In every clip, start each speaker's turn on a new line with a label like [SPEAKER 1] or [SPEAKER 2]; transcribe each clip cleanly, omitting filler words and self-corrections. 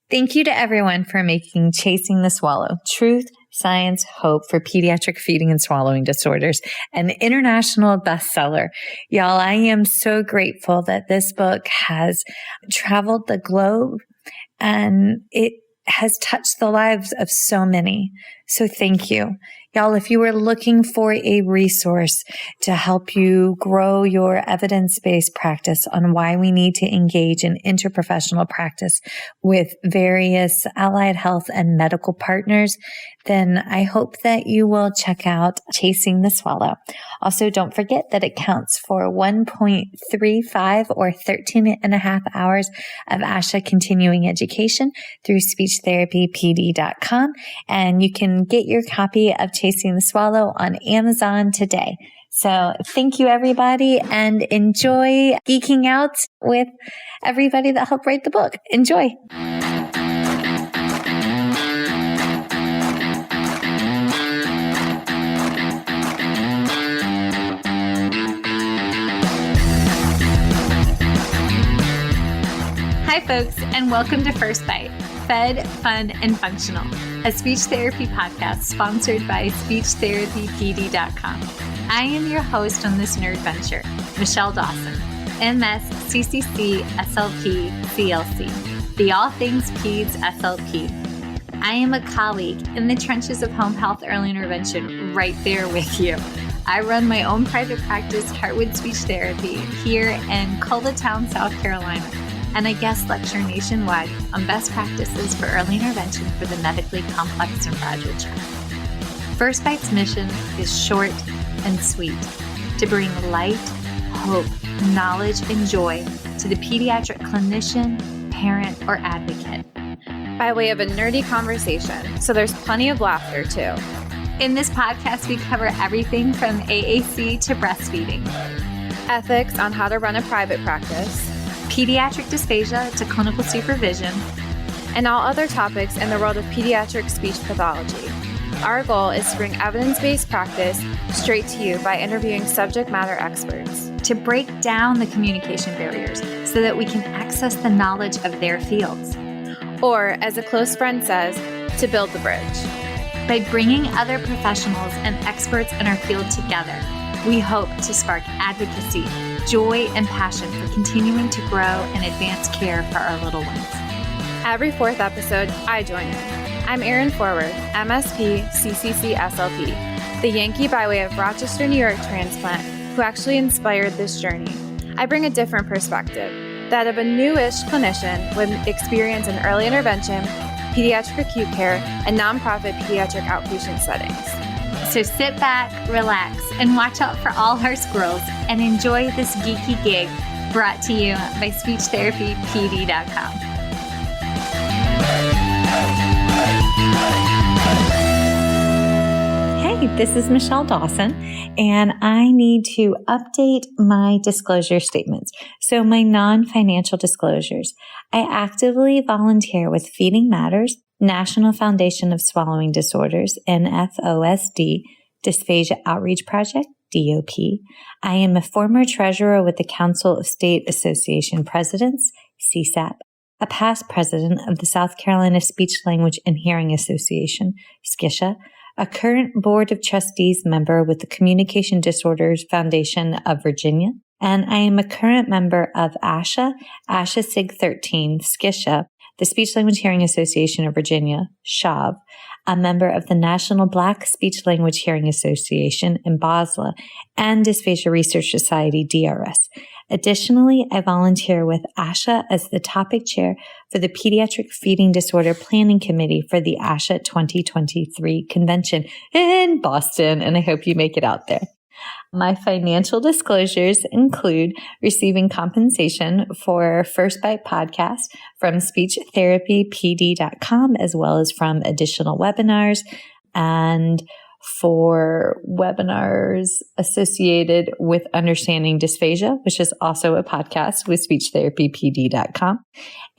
[SPEAKER 1] Thank you to everyone for making Chasing the Swallow, Truth, Science, Hope for Pediatric Feeding and Swallowing Disorders an international bestseller. Y'all, I am so grateful that this book has traveled the globe and it has touched the lives of so many. So thank you. Y'all, if you are looking for a resource to help you grow your evidence-based practice on why we need to engage in interprofessional practice with various allied health and medical partners, then I hope that you will check out Chasing the Swallow. Also, don't forget that it counts for 1.35 or 13 and a half hours of ASHA continuing education through speechtherapypd.com, and you can get your copy of Chasing the Swallow on Amazon today. So thank you, everybody, and enjoy geeking out with everybody that helped write the book. Enjoy. Hi, folks, and welcome to First Bite, Fed, Fun, and Functional, a speech therapy podcast sponsored by speechtherapypd.com. I am your host on this nerd venture, Michelle Dawson, MS, CCC, SLP, CLC, the All Things Peds SLP. I am a colleague in the trenches of home health early intervention right there with you. I run my own private practice, Heartwood Speech Therapy, here in Coletown, South Carolina, and I guest lecture nationwide on best practices for early intervention for the medically complex and fragile child. First Bite's mission is short and sweet, to bring light, hope, knowledge, and joy to the pediatric clinician, parent, or advocate.
[SPEAKER 2] By way of a nerdy conversation, so there's plenty of laughter too.
[SPEAKER 1] In this podcast, we cover everything from AAC to breastfeeding,
[SPEAKER 2] ethics on how to run a private practice,
[SPEAKER 1] pediatric dysphagia to clinical supervision,
[SPEAKER 2] and all other topics in the world of pediatric speech pathology. Our goal is to bring evidence-based practice straight to you by interviewing subject matter experts.
[SPEAKER 1] To break down the communication barriers so that we can access the knowledge of their fields.
[SPEAKER 2] Or, as a close friend says, to build the bridge.
[SPEAKER 1] By bringing other professionals and experts in our field together, we hope to spark advocacy, joy, and passion for continuing to grow and advance care for our little ones.
[SPEAKER 2] Every fourth episode, I join in. I'm Erin Forward, MSP, CCC, SLP, the Yankee by way of Rochester, New York transplant, who actually inspired this journey. I bring a different perspective, that of a newish clinician with experience in early intervention, pediatric acute care, and nonprofit pediatric outpatient settings.
[SPEAKER 1] So sit back, relax, and watch out for all our squirrels and enjoy this geeky gig brought to you by speechtherapypd.com. Hey, this is Michelle Dawson, and I need to update my disclosure statements. So my non-financial disclosures. I actively volunteer with Feeding Matters, National Foundation of Swallowing Disorders, NFOSD, Dysphagia Outreach Project, DOP. I am a former treasurer with the Council of State Association Presidents, CSAP, a past president of the South Carolina Speech, Language, and Hearing Association, SCISHA, a current Board of Trustees member with the Communication Disorders Foundation of Virginia, and I am a current member of ASHA SIG 13, SCISHA, the Speech Language Hearing Association of Virginia, SHAV, a member of the National Black Speech Language Hearing Association in Basel, and Dysphagia Research Society, DRS. Additionally, I volunteer with ASHA as the topic chair for the Pediatric Feeding Disorder Planning Committee for the ASHA 2023 convention in Boston, and I hope you make it out there. My financial disclosures include receiving compensation for First Bite podcast from speechtherapypd.com, as well as from additional webinars and for webinars associated with Understanding Dysphagia, which is also a podcast with speechtherapypd.com.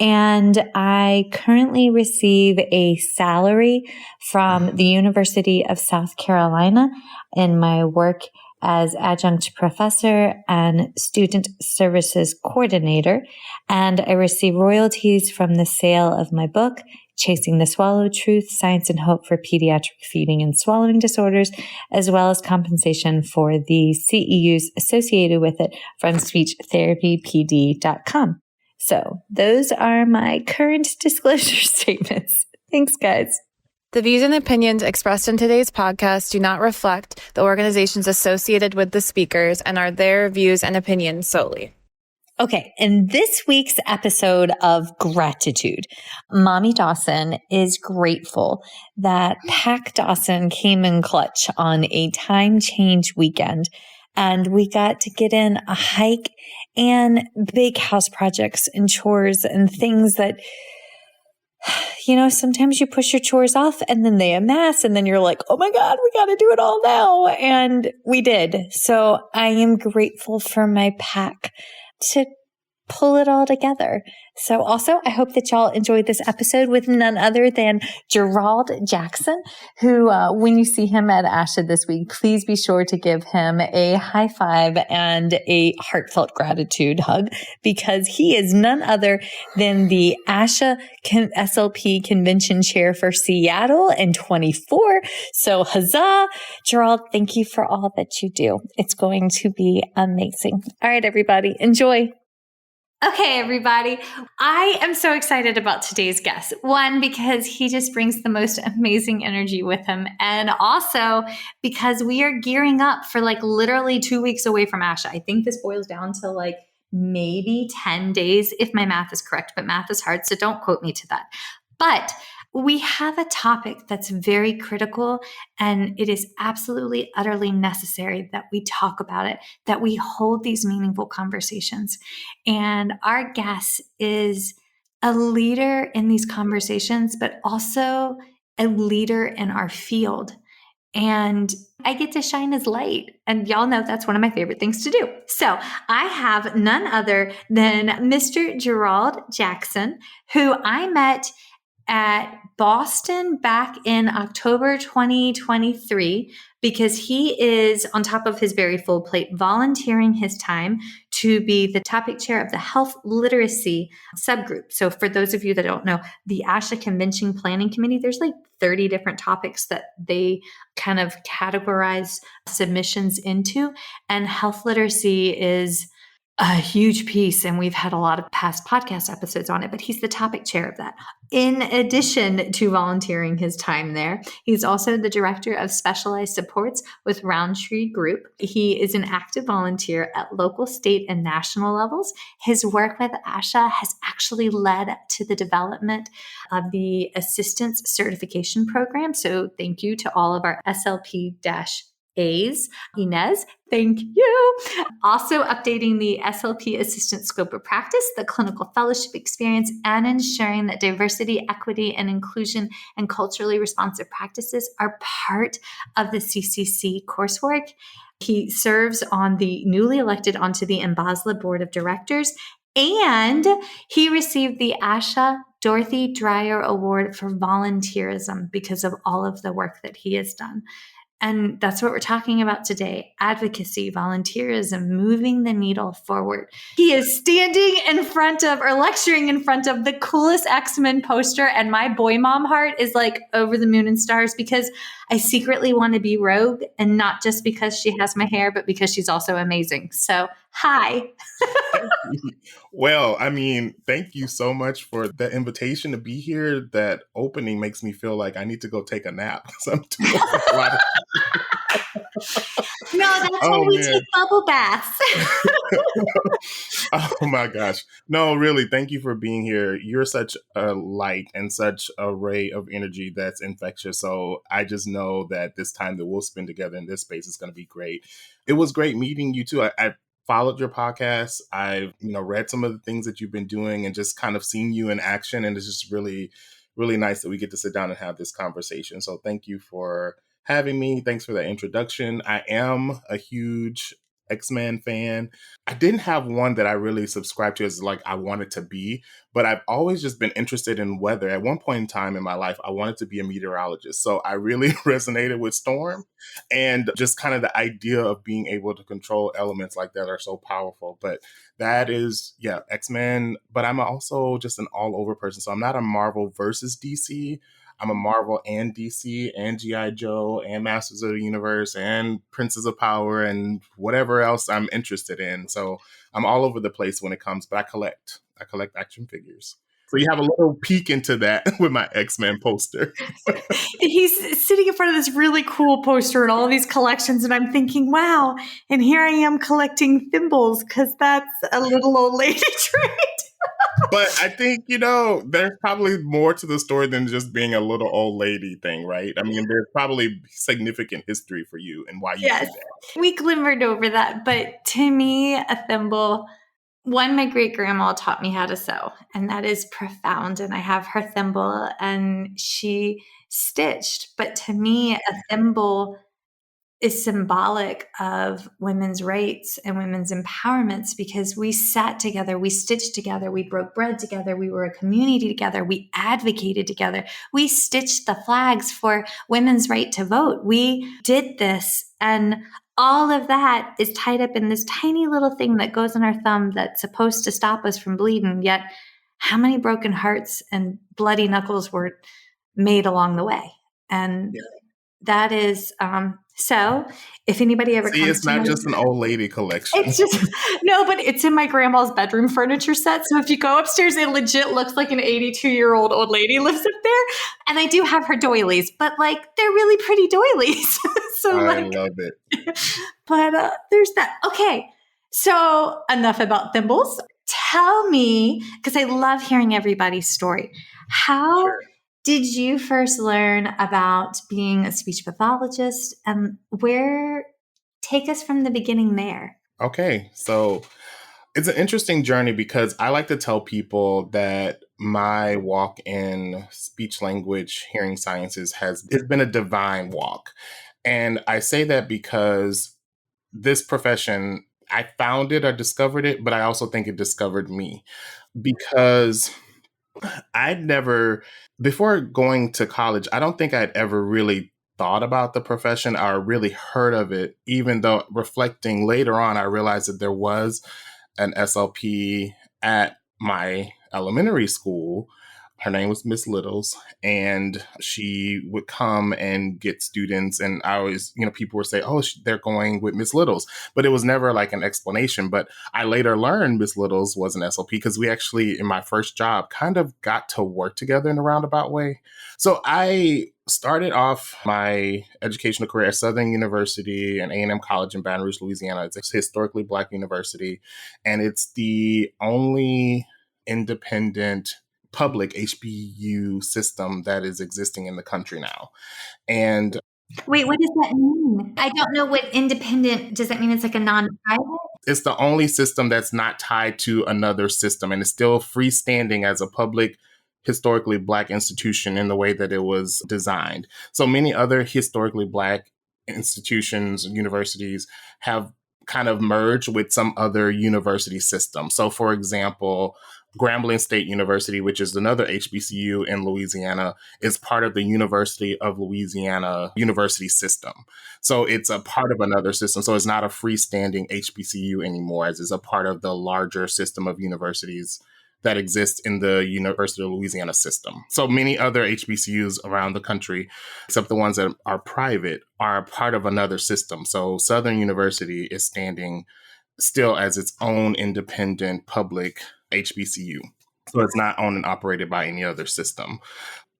[SPEAKER 1] And I currently receive a salary from the University of South Carolina in my work as adjunct professor and student services coordinator, and I receive royalties from the sale of my book, Chasing the Swallow: Truth, Science, and Hope for Pediatric Feeding and Swallowing Disorders, as well as compensation for the CEUs associated with it from speechtherapypd.com. So those are my current disclosure statements. Thanks, guys.
[SPEAKER 2] The views and opinions expressed in today's podcast do not reflect the organizations associated with the speakers and are their views and opinions solely.
[SPEAKER 1] Okay, in this week's episode of Gratitude, Mommy Dawson is grateful that Pack Dawson came in clutch on a time change weekend, and we got to get in a hike and big house projects and chores and things that, you know, sometimes you push your chores off and then they amass and then you're like, oh my God, we got to do it all now. And we did. So I am grateful for my pack to pull it all together. So also, I hope that y'all enjoyed this episode with none other than Jarrold Jackson, who, when you see him at ASHA this week, please be sure to give him a high five and a heartfelt gratitude hug, because he is none other than the ASHA SLP Convention Chair for Seattle in 24. So huzzah! Jarrold, thank you for all that you do. It's going to be amazing. All right, everybody, enjoy. Okay, everybody. I am so excited about today's guest. One, because he just brings the most amazing energy with him. And also because we are gearing up for like literally 2 weeks away from ASHA. I think this boils down to like maybe 10 days if my math is correct, but math is hard, so don't quote me to that. But we have a topic that's very critical, and it is absolutely, utterly necessary that we talk about it, that we hold these meaningful conversations. And our guest is a leader in these conversations, but also a leader in our field. And I get to shine his light. And y'all know that's one of my favorite things to do. So I have none other than Mr. Jarrold Jackson, who I met at Boston back in October 2023, because he is, on top of his very full plate, volunteering his time to be the topic chair of the health literacy subgroup. So for those of you that don't know, the ASHA Convention Planning Committee, there's like 30 different topics that they kind of categorize submissions into. And health literacy is a huge piece, and we've had a lot of past podcast episodes on it, but he's the topic chair of that. In addition to volunteering his time there, he's also the director of specialized supports with Roundtree Group. He is an active volunteer at local, state, and national levels. His work with ASHA has actually led to the development of the Assistance Certification Program. So thank you to all of our SLP-A's. Inez, thank you. Also updating the SLP assistant scope of practice, the clinical fellowship experience, and ensuring that diversity, equity, and inclusion and culturally responsive practices are part of the CCC coursework. He serves on the newly elected onto the MBASLA Board of Directors, and he received the ASHA Dorothy Dreyer Award for volunteerism because of all of the work that he has done. And that's what we're talking about today: advocacy, volunteerism, moving the needle forward. He is standing in front of, or lecturing in front of, the coolest X-Men poster, and my boy mom heart is like over the moon and stars, because I secretly want to be Rogue, and not just because she has my hair, but because she's also amazing. So, hi.
[SPEAKER 3] Well, I mean, thank you so much for the invitation to be here. That opening makes me feel like I need to go take a nap. So I'm doing a lot of...
[SPEAKER 1] No, that's why we take bubble baths.
[SPEAKER 3] Oh my gosh. No, really, thank you for being here. You're such a light and such a ray of energy that's infectious. So I just know that this time that we'll spend together in this space is going to be great. It was great meeting you too. I followed your podcast. I've, read some of the things that you've been doing and just kind of seen you in action. And it's just really, really nice that we get to sit down and have this conversation. So thank you for having me. Thanks for that introduction. I am a huge X-Men fan. I didn't have one that I really subscribed to as like I wanted to be, but I've always just been interested in weather. At one point in time in my life, I wanted to be a meteorologist. So I really resonated with storm, and just kind of the idea of being able to control elements like that are so powerful. But that is, yeah, X-Men, but I'm also just an all over person. So I'm not a Marvel versus DC. I'm a Marvel and DC and G.I. Joe and Masters of the Universe and Princes of Power and whatever else I'm interested in. So I'm all over the place when it comes, but I collect. I collect action figures. So you have a little peek into that with my X-Men poster.
[SPEAKER 1] He's sitting in front of this really cool poster and all of these collections, and I'm thinking, wow, and here I am collecting thimbles because that's a little old lady trait.
[SPEAKER 3] But I think, you know, there's probably more to the story than just being a little old lady thing, right? I mean, there's probably significant history for you and why you do
[SPEAKER 1] Yes,
[SPEAKER 3] that.
[SPEAKER 1] we glimmered over that. But to me, a thimble, one, my great grandma taught me how to sew, and that is profound. And I have her thimble, and she stitched. But to me, a thimble is symbolic of women's rights and women's empowerments because we sat together, we stitched together, we broke bread together, we were a community together, we advocated together, we stitched the flags for women's right to vote. We did this, and all of that is tied up in this tiny little thing that goes on our thumb that's supposed to stop us from bleeding. Yet, how many broken hearts and bloody knuckles were made along the way? And that is so if anybody ever
[SPEAKER 3] See,
[SPEAKER 1] comes
[SPEAKER 3] it's
[SPEAKER 1] to
[SPEAKER 3] not
[SPEAKER 1] my,
[SPEAKER 3] just an old lady collection.
[SPEAKER 1] it's just no, but it's in my grandma's bedroom furniture set. So if you go upstairs, it legit looks like an 82-year-old old lady lives up there. And I do have her doilies, but like they're really pretty doilies. So
[SPEAKER 3] I
[SPEAKER 1] like,
[SPEAKER 3] love it.
[SPEAKER 1] but there's that. Okay, so enough about thimbles. Tell me, because I love hearing everybody's story. How
[SPEAKER 3] Sure.
[SPEAKER 1] did you first learn about being a speech pathologist, and where, take us from the beginning there?
[SPEAKER 3] Okay, so it's an interesting journey because I like to tell people that my walk in speech language hearing sciences has it's been a divine walk. And I say that because this profession, I found it or discovered it, but I also think it discovered me because I'd never, before going to college, I don't think I'd ever really thought about the profession or really heard of it, even though reflecting later on, I realized that there was an SLP at my elementary school. Her name was Miss Littles, and she would come and get students. And I always, you know, people would say, "Oh, they're going with Miss Littles," but it was never like an explanation. But I later learned Miss Littles was an SLP because we actually, in my first job, kind of got to work together in a roundabout way. So I started off my educational career at Southern University and A&M College in Baton Rouge, Louisiana. It's a historically Black university, and it's the only independent public HBU system that is existing in the country now. And
[SPEAKER 1] Wait, what does that mean? I don't know what independent, does that mean it's like a non-private?
[SPEAKER 3] it's the only system that's not tied to another system, and it's still freestanding as a public historically Black institution in the way that it was designed. So many other historically Black institutions, universities have kind of merged with some other university system. So for example, Grambling State University, which is another HBCU in Louisiana, is part of the University of Louisiana university system. So it's a part of another system. So it's not a freestanding HBCU anymore, as it's a part of the larger system of universities that exist in the University of Louisiana system. So many other HBCUs around the country, except the ones that are private, are part of another system. So Southern University is standing still as its own independent public HBCU. So it's not owned and operated by any other system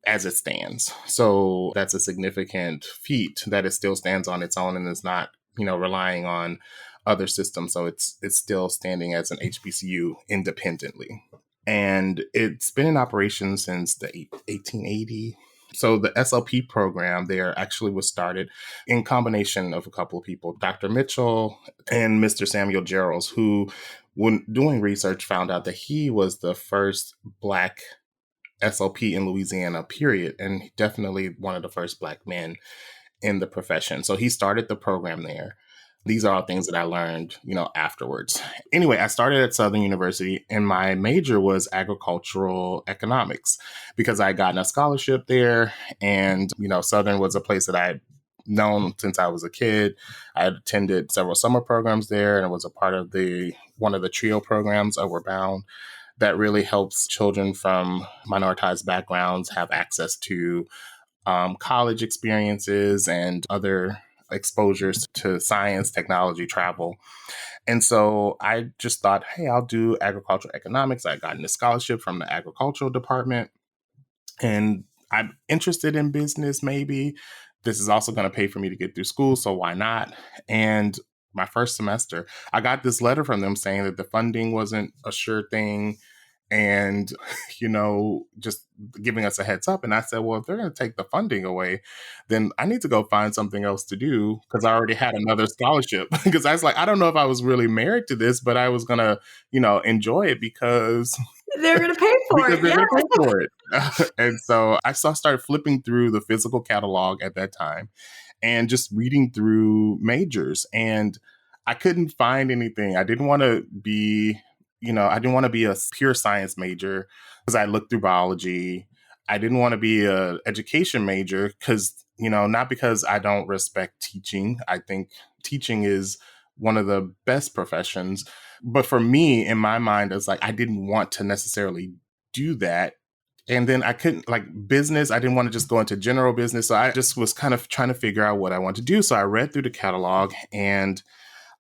[SPEAKER 3] as it stands. So that's a significant feat that it still stands on its own and is not, you know, relying on other systems. So it's still standing as an HBCU independently. And it's been in operation since the 1880. So the SLP program there actually was started in combination of a couple of people, Dr. Mitchell and Mr. Samuel Jarrold, who, when doing research, found out that he was the first Black SLP in Louisiana, period. And definitely one of the first Black men in the profession. So he started the program there. These are all things that I learned, afterwards. Anyway, I started at Southern University and my major was agricultural economics because I had gotten a scholarship there. And, Southern was a place that I had known since I was a kid. I had attended several summer programs there and was a part of one of the TRIO programs, Upward Bound, that really helps children from minoritized backgrounds have access to college experiences and other exposures to science, technology, travel. And so I just thought, hey, I'll do agricultural economics. I got a scholarship from the agricultural department and I'm interested in business, maybe. This is also going to pay for me to get through school, so why not? And my first semester, I got this letter from them saying that the funding wasn't a sure thing and, just giving us a heads up. And I said, well, if they're going to take the funding away, then I need to go find something else to do because I already had another scholarship. Because I was like, I don't know if I was really married to this, but I was going to, enjoy it because
[SPEAKER 1] They're going to pay for
[SPEAKER 3] because
[SPEAKER 1] it.
[SPEAKER 3] they're
[SPEAKER 1] Yeah.
[SPEAKER 3] going to pay for it. And so started flipping through the physical catalog at that time and just reading through majors. And I couldn't find anything. I didn't want to be, I didn't want to be a pure science major because I looked through biology. I didn't want to be a education major because, not because I don't respect teaching. I think teaching is one of the best professions. But for me, in my mind, it's like I didn't want to necessarily do that. And then I couldn't business. I didn't want to just go into general business. So I just was kind of trying to figure out what I want to do. So I read through the catalog and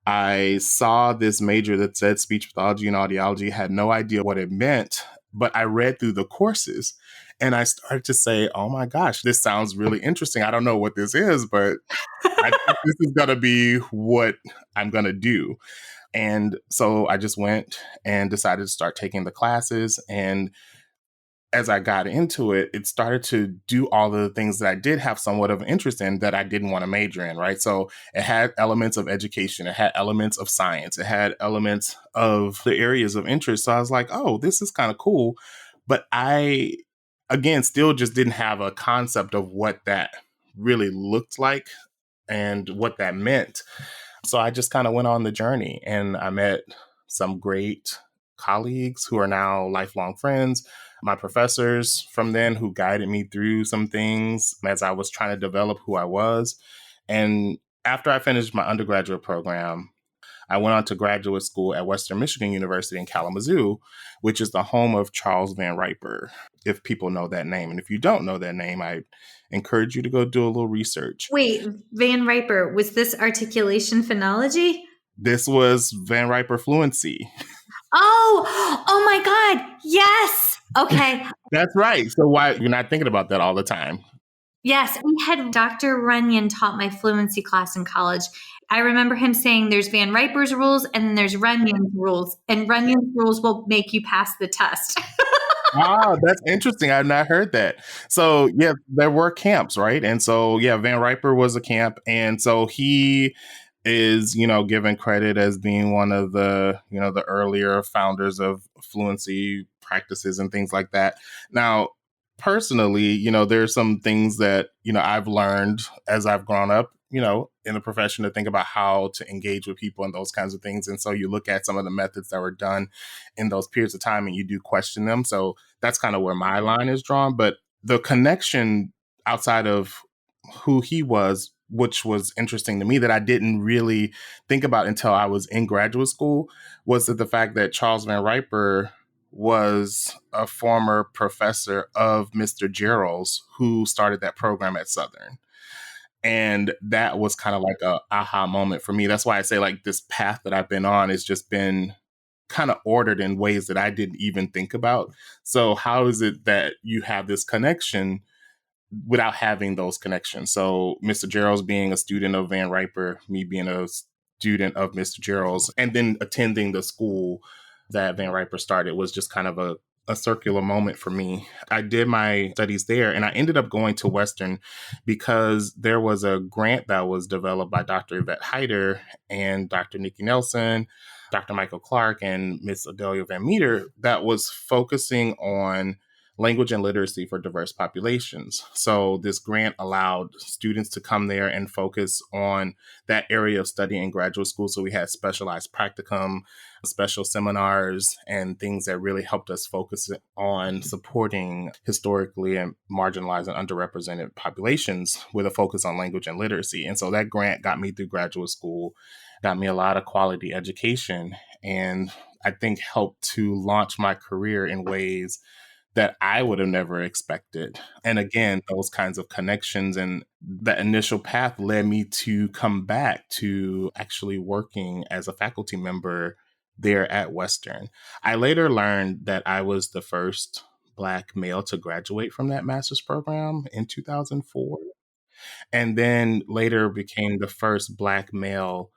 [SPEAKER 3] I saw this major that said speech pathology and audiology, had no idea what it meant, but I read through the courses and I started to say, oh my gosh, this sounds really interesting. I don't know what this is, but I think this is going to be what I'm going to do. And so I just went and decided to start taking the classes. And as I got into it, it started to do all the things that I did have somewhat of an interest in that I didn't want to major in, right? So it had elements of education, it had elements of science, it had elements of the areas of interest. So I was like, oh, this is kind of cool. But I, again, still just didn't have a concept of what that really looked like and what that meant. So I just kind of went on the journey and I met some great colleagues who are now lifelong friends, my professors from then who guided me through some things as I was trying to develop who I was. And after I finished my undergraduate program, I went on to graduate school at Western Michigan University in Kalamazoo, which is the home of Charles Van Riper, if people know that name. And if you don't know that name, I encourage you to go do a little research.
[SPEAKER 1] Wait, Van Riper, was this articulation phonology?
[SPEAKER 3] This was Van Riper fluency.
[SPEAKER 1] Oh my God. Yes. Okay.
[SPEAKER 3] That's right. So why you're not thinking about that all the time?
[SPEAKER 1] Yes. We had Dr. Runyon taught my fluency class in college. I remember him saying there's Van Riper's rules and then there's Runyon's rules, and Runyon's rules will make you pass the test.
[SPEAKER 3] Wow, that's interesting. I've not heard that. So yeah, there were camps, right? And so yeah, Van Riper was a camp. And so he is, given credit as being one of the, the earlier founders of fluency practices and things like that. Now, personally, there's some things that, I've learned as I've grown up, in the profession to think about how to engage with people and those kinds of things. And so you look at some of the methods that were done in those periods of time and you do question them. So that's kind of where my line is drawn. But the connection outside of who he was, which was interesting to me that I didn't really think about until I was in graduate school, was that the fact that Charles Van Riper was a former professor of Mr. Jarrold's, who started that program at Southern. And that was kind of like a aha moment for me. That's why I say this path that I've been on has just been kind of ordered in ways that I didn't even think about. So how is it that you have this connection without having those connections? So Mr. Jarrold's being a student of Van Riper, me being a student of Mr. Jarrold's, and then attending the school that Van Riper started was just kind of a circular moment for me. I did my studies there and I ended up going to Western because there was a grant that was developed by Dr. Yvette Heider and Dr. Nikki Nelson, Dr. Michael Clark, and Miss Adelia Van Meter that was focusing on language and literacy for diverse populations. So this grant allowed students to come there and focus on that area of study in graduate school. So we had specialized practicum, special seminars, and things that really helped us focus on supporting historically and marginalized and underrepresented populations with a focus on language and literacy. And so that grant got me through graduate school, got me a lot of quality education, and I think helped to launch my career in ways that I would have never expected. And again, those kinds of connections and the initial path led me to come back to actually working as a faculty member there at Western. I later learned that I was the first Black male to graduate from that master's program in 2004, and then later became the first Black male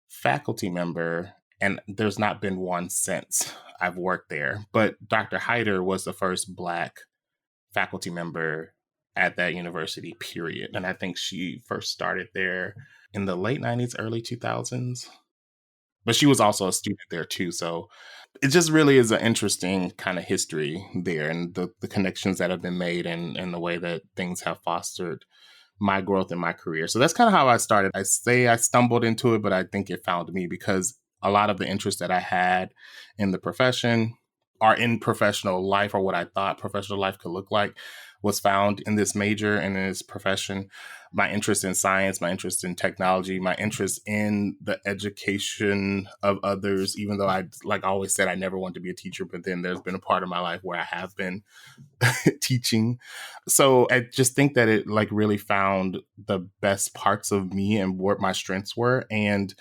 [SPEAKER 3] faculty member. And there's not been one since I've worked there. But Dr. Hyder was the first Black faculty member at that university, period. And I think she first started there in the late 90s, early 2000s. But she was also a student there too. So it just really is an interesting kind of history there, and the connections that have been made, and the way that things have fostered my growth in my career. So that's kind of how I started. I say I stumbled into it, but I think it found me, because a lot of the interest that I had in the profession or in professional life, or what I thought professional life could look like, was found in this major and in this profession. My interest in science, my interest in technology, my interest in the education of others, even though I, like I always said, I never wanted to be a teacher, but then there's been a part of my life where I have been teaching. So I just think that it like really found the best parts of me and what my strengths were. And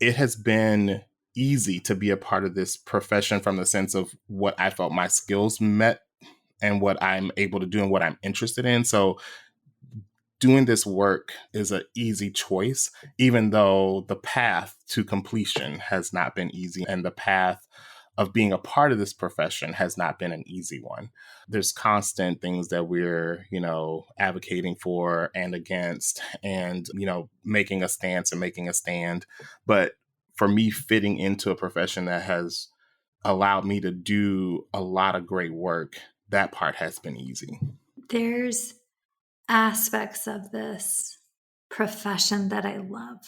[SPEAKER 3] it has been easy to be a part of this profession from the sense of what I felt my skills met and what I'm able to do and what I'm interested in. So doing this work is an easy choice, even though the path to completion has not been easy, and the path of being a part of this profession has not been an easy one. There's constant things that we're, advocating for and against, and, making a stance and making a stand. But for me, fitting into a profession that has allowed me to do a lot of great work, that part has been easy.
[SPEAKER 1] There's aspects of this profession that I love.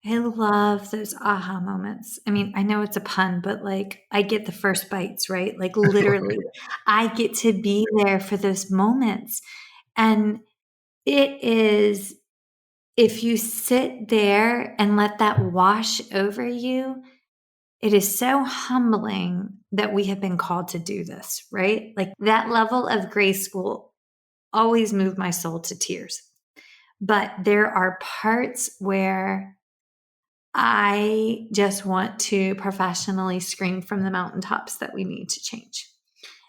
[SPEAKER 1] I love those aha moments. I mean, I know it's a pun, but like I get the first bites, right? Like literally, I get to be there for those moments. And it is, if you sit there and let that wash over you, it is so humbling that we have been called to do this, right? Like that level of grace will always move my soul to tears. But there are parts where I just want to professionally scream from the mountaintops that we need to change.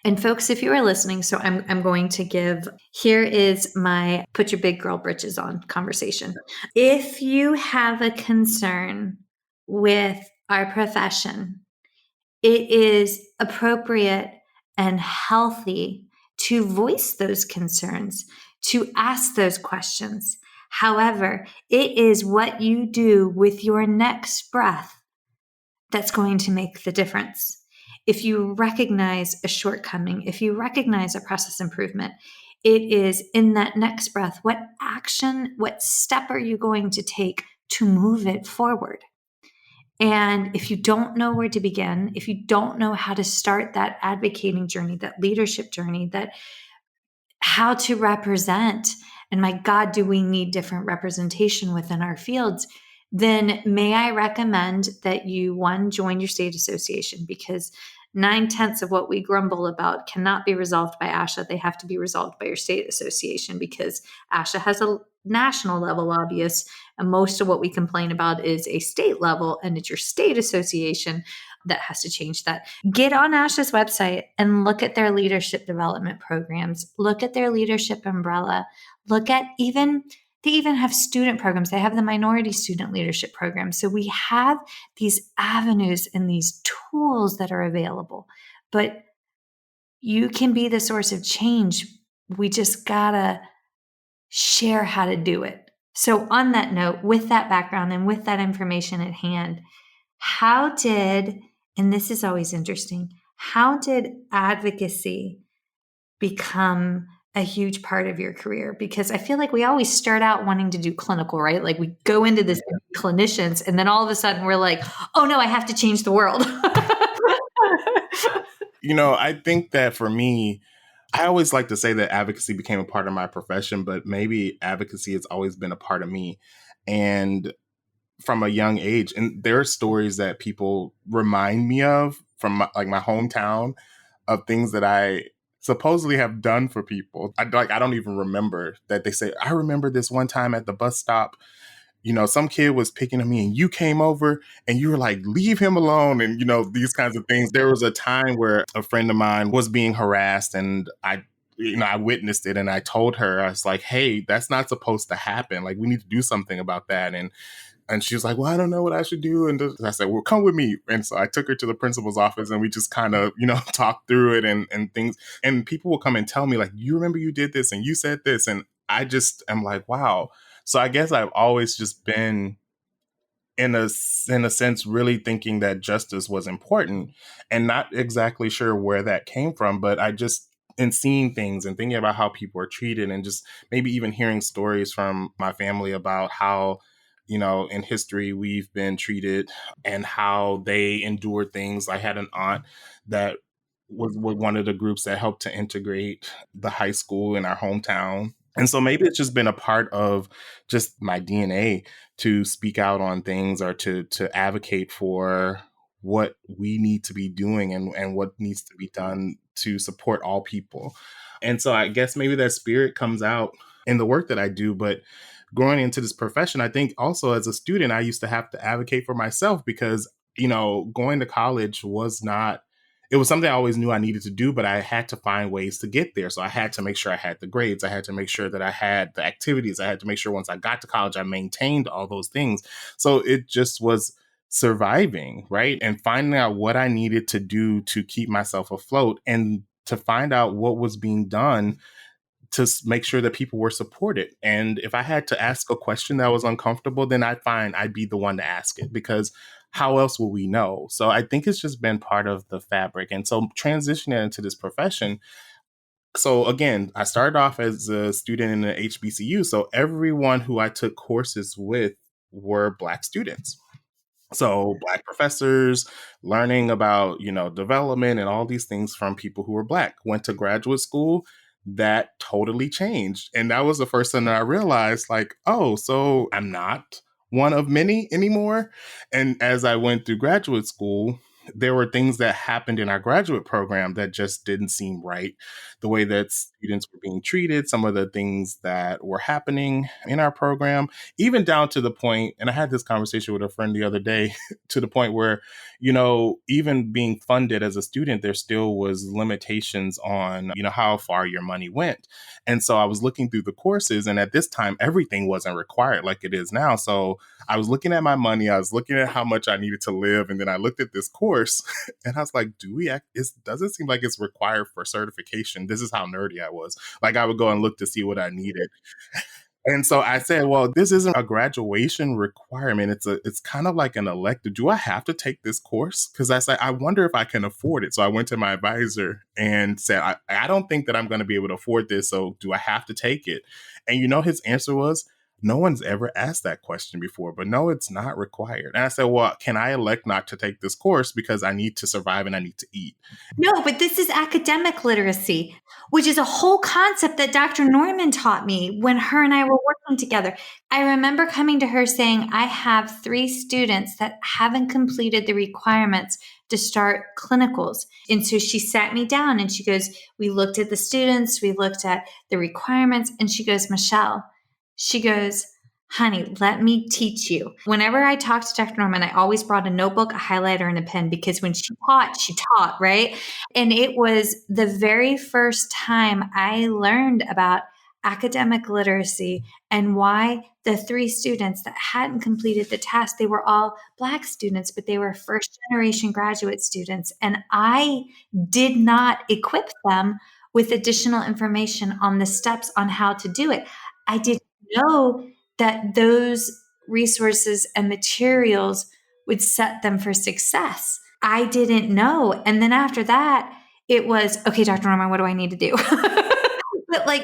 [SPEAKER 1] And folks, if you are listening, so I'm going to here is my put your big girl britches on conversation. If you have a concern with our profession, it is appropriate and healthy to voice those concerns, to ask those questions. However, it is what you do with your next breath that's going to make the difference. If you recognize a shortcoming, if you recognize a process improvement, it is in that next breath, what action, what step are you going to take to move it forward? And if you don't know where to begin, if you don't know how to start that advocating journey, that leadership journey, that how to represent, and my God, do we need different representation within our fields, then may I recommend that you, one, join your state association, because 9/10 of what we grumble about cannot be resolved by ASHA. They have to be resolved by your state association, because ASHA has a national level lobbyist, and most of what we complain about is a state level, and it's your state association that has to change that. Get on ASHA's website and look at their leadership development programs. Look at their leadership umbrella. Look at they even have student programs. They have the minority student leadership program. So we have these avenues and these tools that are available, but you can be the source of change. We just gotta share how to do it. So on that note, with that background and with that information at hand, and this is always interesting, how did advocacy become a huge part of your career? Because I feel like we always start out wanting to do clinical, right? Like we go into this clinicians and then all of a sudden we're like, oh no, I have to change the world.
[SPEAKER 3] I think that for me, I always like to say that advocacy became a part of my profession, but maybe advocacy has always been a part of me. And from a young age, and there are stories that people remind me of from my hometown of things that I supposedly have done for people. I don't even remember that. They say, I remember this one time at the bus stop, some kid was picking on me and you came over and you were like, leave him alone. And, these kinds of things. There was a time where a friend of mine was being harassed and I witnessed it and I told her, I was like, hey, that's not supposed to happen. Like, we need to do something about that. And she was like, well, I don't know what I should do. And I said, well, come with me. And so I took her to the principal's office and we just kind of, talked through it and things. And people will come and tell me like, you remember you did this and you said this. And I just am like, wow. So I guess I've always just been in a sense, really thinking that justice was important and not exactly sure where that came from. But I just, in seeing things and thinking about how people are treated and just maybe even hearing stories from my family about how, in history we've been treated and how they endured things. I had an aunt that was one of the groups that helped to integrate the high school in our hometown. And so maybe it's just been a part of just my DNA to speak out on things or to advocate for what we need to be doing and what needs to be done to support all people. And so I guess maybe that spirit comes out in the work that I do. But growing into this profession, I think also as a student, I used to have to advocate for myself because, going to college it was something I always knew I needed to do, but I had to find ways to get there. So I had to make sure I had the grades. I had to make sure that I had the activities. I had to make sure once I got to college, I maintained all those things. So it just was surviving, right? And finding out what I needed to do to keep myself afloat and to find out what was being done to make sure that people were supported. And if I had to ask a question that was uncomfortable, then I'd be the one to ask it because how else will we know? So I think it's just been part of the fabric. And so transitioning into this profession. So again, I started off as a student in the HBCU. So everyone who I took courses with were Black students. So Black professors learning about, development and all these things from people who were Black. Went to graduate school. That totally changed. And that was the first time that I realized like, oh, so I'm not one of many anymore. And as I went through graduate school, there were things that happened in our graduate program that just didn't seem right. The way that students were being treated, some of the things that were happening in our program, even down to the point, and I had this conversation with a friend the other day, to the point where, even being funded as a student, there still was limitations on, how far your money went. And so I was looking through the courses, and at this time, everything wasn't required like it is now. So I was looking at my money, I was looking at how much I needed to live, and then I looked at this course and I was like, it doesn't seem like it's required for certification. This is how nerdy I was. Like I would go and look to see what I needed. And so I said, well, this isn't a graduation requirement. It's kind of like an elective. Do I have to take this course? Because I said, I wonder if I can afford it. So I went to my advisor and said, I don't think that I'm going to be able to afford this. So do I have to take it? And his answer was, no one's ever asked that question before, but no, it's not required. And I said, well, can I elect not to take this course because I need to survive and I need to eat?
[SPEAKER 1] No, but this is academic literacy, which is a whole concept that Dr. Norman taught me when her and I were working together. I remember coming to her saying, I have 3 students that haven't completed the requirements to start clinicals. And so she sat me down and she goes, we looked at the students, we looked at the requirements, and she goes, Michelle, she goes, honey, let me teach you. Whenever I talked to Dr. Norman, I always brought a notebook, a highlighter, and a pen because when she taught, right? And it was the very first time I learned about academic literacy and why the 3 students that hadn't completed the test, they were all Black students, but they were first generation graduate students. And I did not equip them with additional information on the steps on how to do it. I didn't know that those resources and materials would set them for success. I didn't know. And then after that, it was, okay, Dr. Norman, what do I need to do? But like,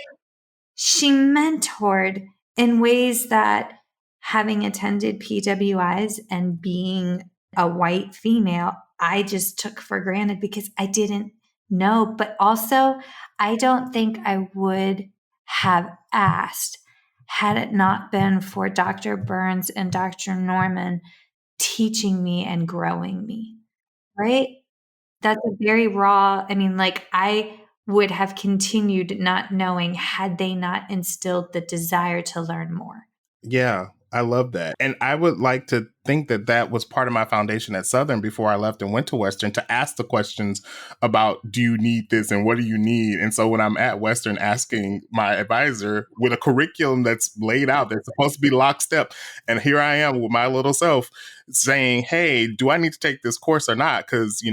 [SPEAKER 1] she mentored in ways that, having attended PWIs and being a white female, I just took for granted because I didn't know. But also, I don't think I would have asked had it not been for Dr. Burns and Dr. Norman teaching me and growing me, right? That's a very raw, I mean, like, I would have continued not knowing had they not instilled the desire to learn more.
[SPEAKER 3] Yeah, I love that. And I would like to think that that was part of my foundation at Southern before I left and went to Western, to ask the questions about, do you need this and what do you need? And so when I'm at Western asking my advisor with a curriculum that's laid out, that's supposed to be lockstep, and here I am with my little self saying, hey, do I need to take this course or not? Because,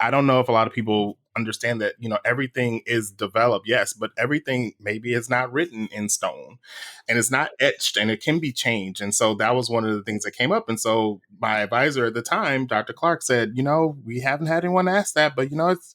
[SPEAKER 3] I don't know if a lot of people understand that, everything is developed, yes, but everything maybe is not written in stone and it's not etched and it can be changed. And so that was one of the things that came up. And so my advisor at the time, Dr. Clark, said, we haven't had anyone ask that, but it's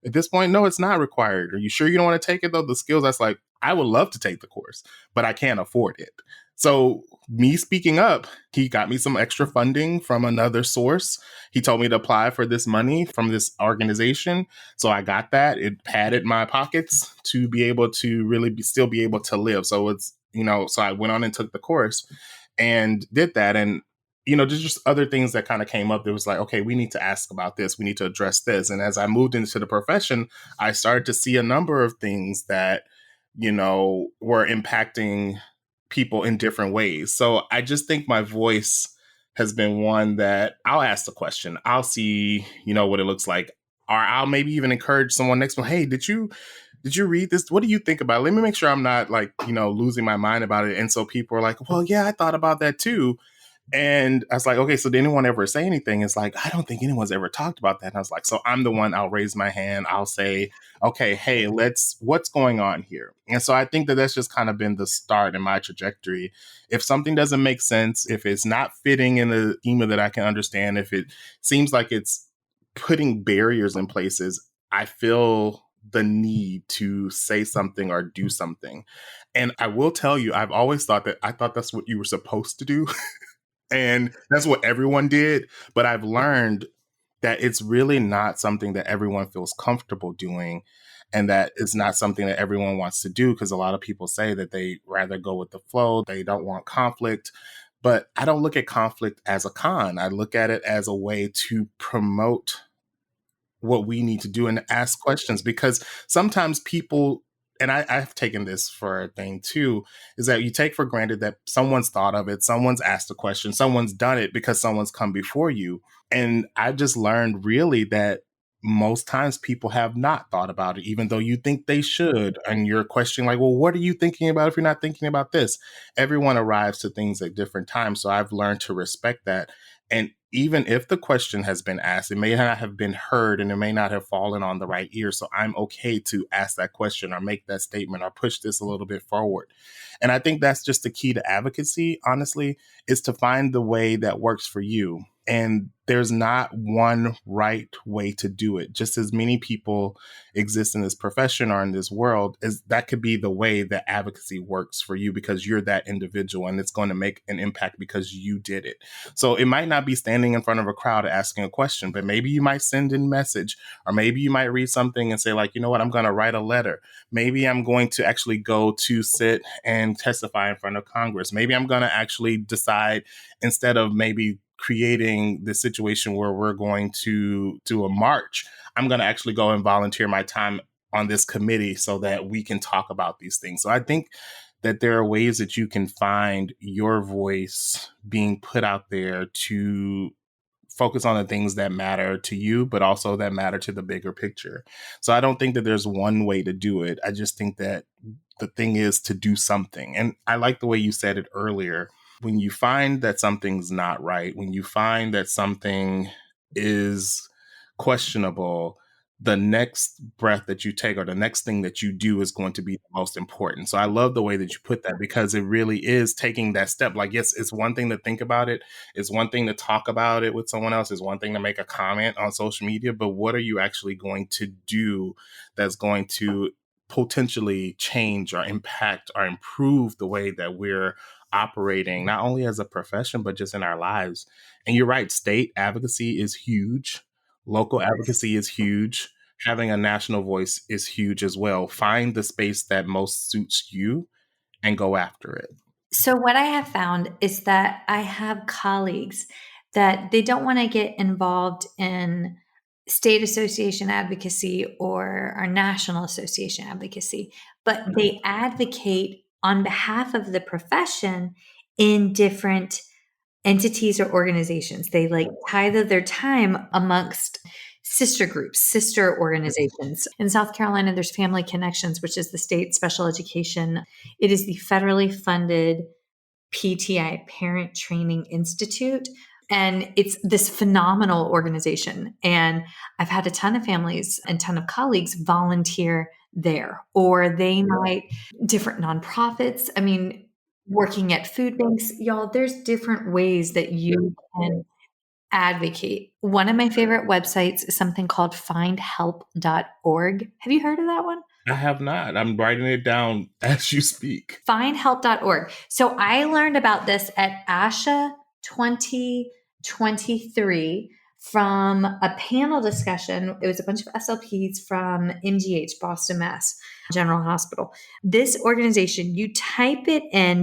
[SPEAKER 3] at this point, no, it's not required. Are you sure you don't want to take it though? The skills, that's like, I would love to take the course, but I can't afford it. So me speaking up, he got me some extra funding from another source. He told me to apply for this money from this organization. So I got that. It padded my pockets to be able to really still be able to live. So it's, so I went on and took the course and did that. And, there's just other things that kind of came up. It was like, okay, we need to ask about this. We need to address this. And as I moved into the profession, I started to see a number of things that, were impacting people in different ways. So I just think my voice has been one that I'll ask the question. I'll see, what it looks like. Or I'll maybe even encourage someone next to me, hey, did you read this? What do you think about it? Let me make sure I'm not like, losing my mind about it. And so people are like, well, yeah, I thought about that too. And I was like, okay, so did anyone ever say anything? It's like, I don't think anyone's ever talked about that. And I was like, so I'm the one, I'll raise my hand. I'll say, okay, hey, what's going on here? And so I think that that's just kind of been the start in my trajectory. If something doesn't make sense, if it's not fitting in a schema that I can understand, if it seems like it's putting barriers in places, I feel the need to say something or do something. And I will tell you, I've always thought that I thought that's what you were supposed to do. And that's what everyone did. But I've learned that it's really not something that everyone feels comfortable doing. And that it's not something that everyone wants to do, because a lot of people say that they rather go with the flow. They don't want conflict. But I don't look at conflict as a con. I look at it as a way to promote what we need to do and ask questions, because sometimes people, and I've taken this for a thing too, is that you take for granted that someone's thought of it, someone's asked a question, someone's done it because someone's come before you. And I just learned really that most times people have not thought about it, even though you think they should. And you're questioning like, well, what are you thinking about if you're not thinking about this? Everyone arrives to things at different times. So I've learned to respect that. And even if the question has been asked, it may not have been heard and it may not have fallen on the right ear. So I'm okay to ask that question or make that statement or push this a little bit forward. And I think that's just the key to advocacy, honestly, is to find the way that works for you. And there's not one right way to do it. Just as many people exist in this profession or in this world, is that could be the way that advocacy works for you, because you're that individual and it's going to make an impact because you did it. So it might not be standing in front of a crowd asking a question, but maybe you might send in a message, or maybe you might read something and say like, you know what, I'm going to write a letter. Maybe I'm going to actually go to sit and testify in front of Congress. Maybe I'm going to actually decide, instead of maybe creating the situation where we're going to do a march, I'm going to actually go and volunteer my time on this committee so that we can talk about these things. So I think that there are ways that you can find your voice being put out there to focus on the things that matter to you, but also that matter to the bigger picture. So I don't think that there's one way to do it. I just think that the thing is to do something. And I like the way you said it earlier. When you find that something's not right, when you find that something is questionable, the next breath that you take or the next thing that you do is going to be the most important. So I love the way that you put that, because it really is taking that step. Like, yes, it's one thing to think about it. It's one thing to talk about it with someone else. It's one thing to make a comment on social media, but what are you actually going to do that's going to potentially change or impact or improve the way that we're operating, not only as a profession, but just in our lives? And you're right, state advocacy is huge. Local advocacy is huge. Having a national voice is huge as well. Find the space that most suits you and go after it.
[SPEAKER 1] So what I have found is that I have colleagues that they don't want to get involved in state association advocacy or our national association advocacy, but they advocate on behalf of the profession in different entities or organizations. They like tithe their time amongst sister groups, sister organizations. In South Carolina, there's Family Connections, which is the state special education. It is the federally funded PTI, Parent Training Institute. And it's this phenomenal organization. And I've had a ton of families and ton of colleagues volunteer there, or they might different nonprofits. I mean, working at food banks, y'all, there's different ways that you can advocate. One of my favorite websites is something called findhelp.org. Have you heard of that one?
[SPEAKER 3] I have not. I'm writing it down as you speak.
[SPEAKER 1] Findhelp.org. So I learned about this at ASHA 2023 from a panel discussion. It was a bunch of SLPs from MGH, Boston, Mass. General Hospital. This organization, you type in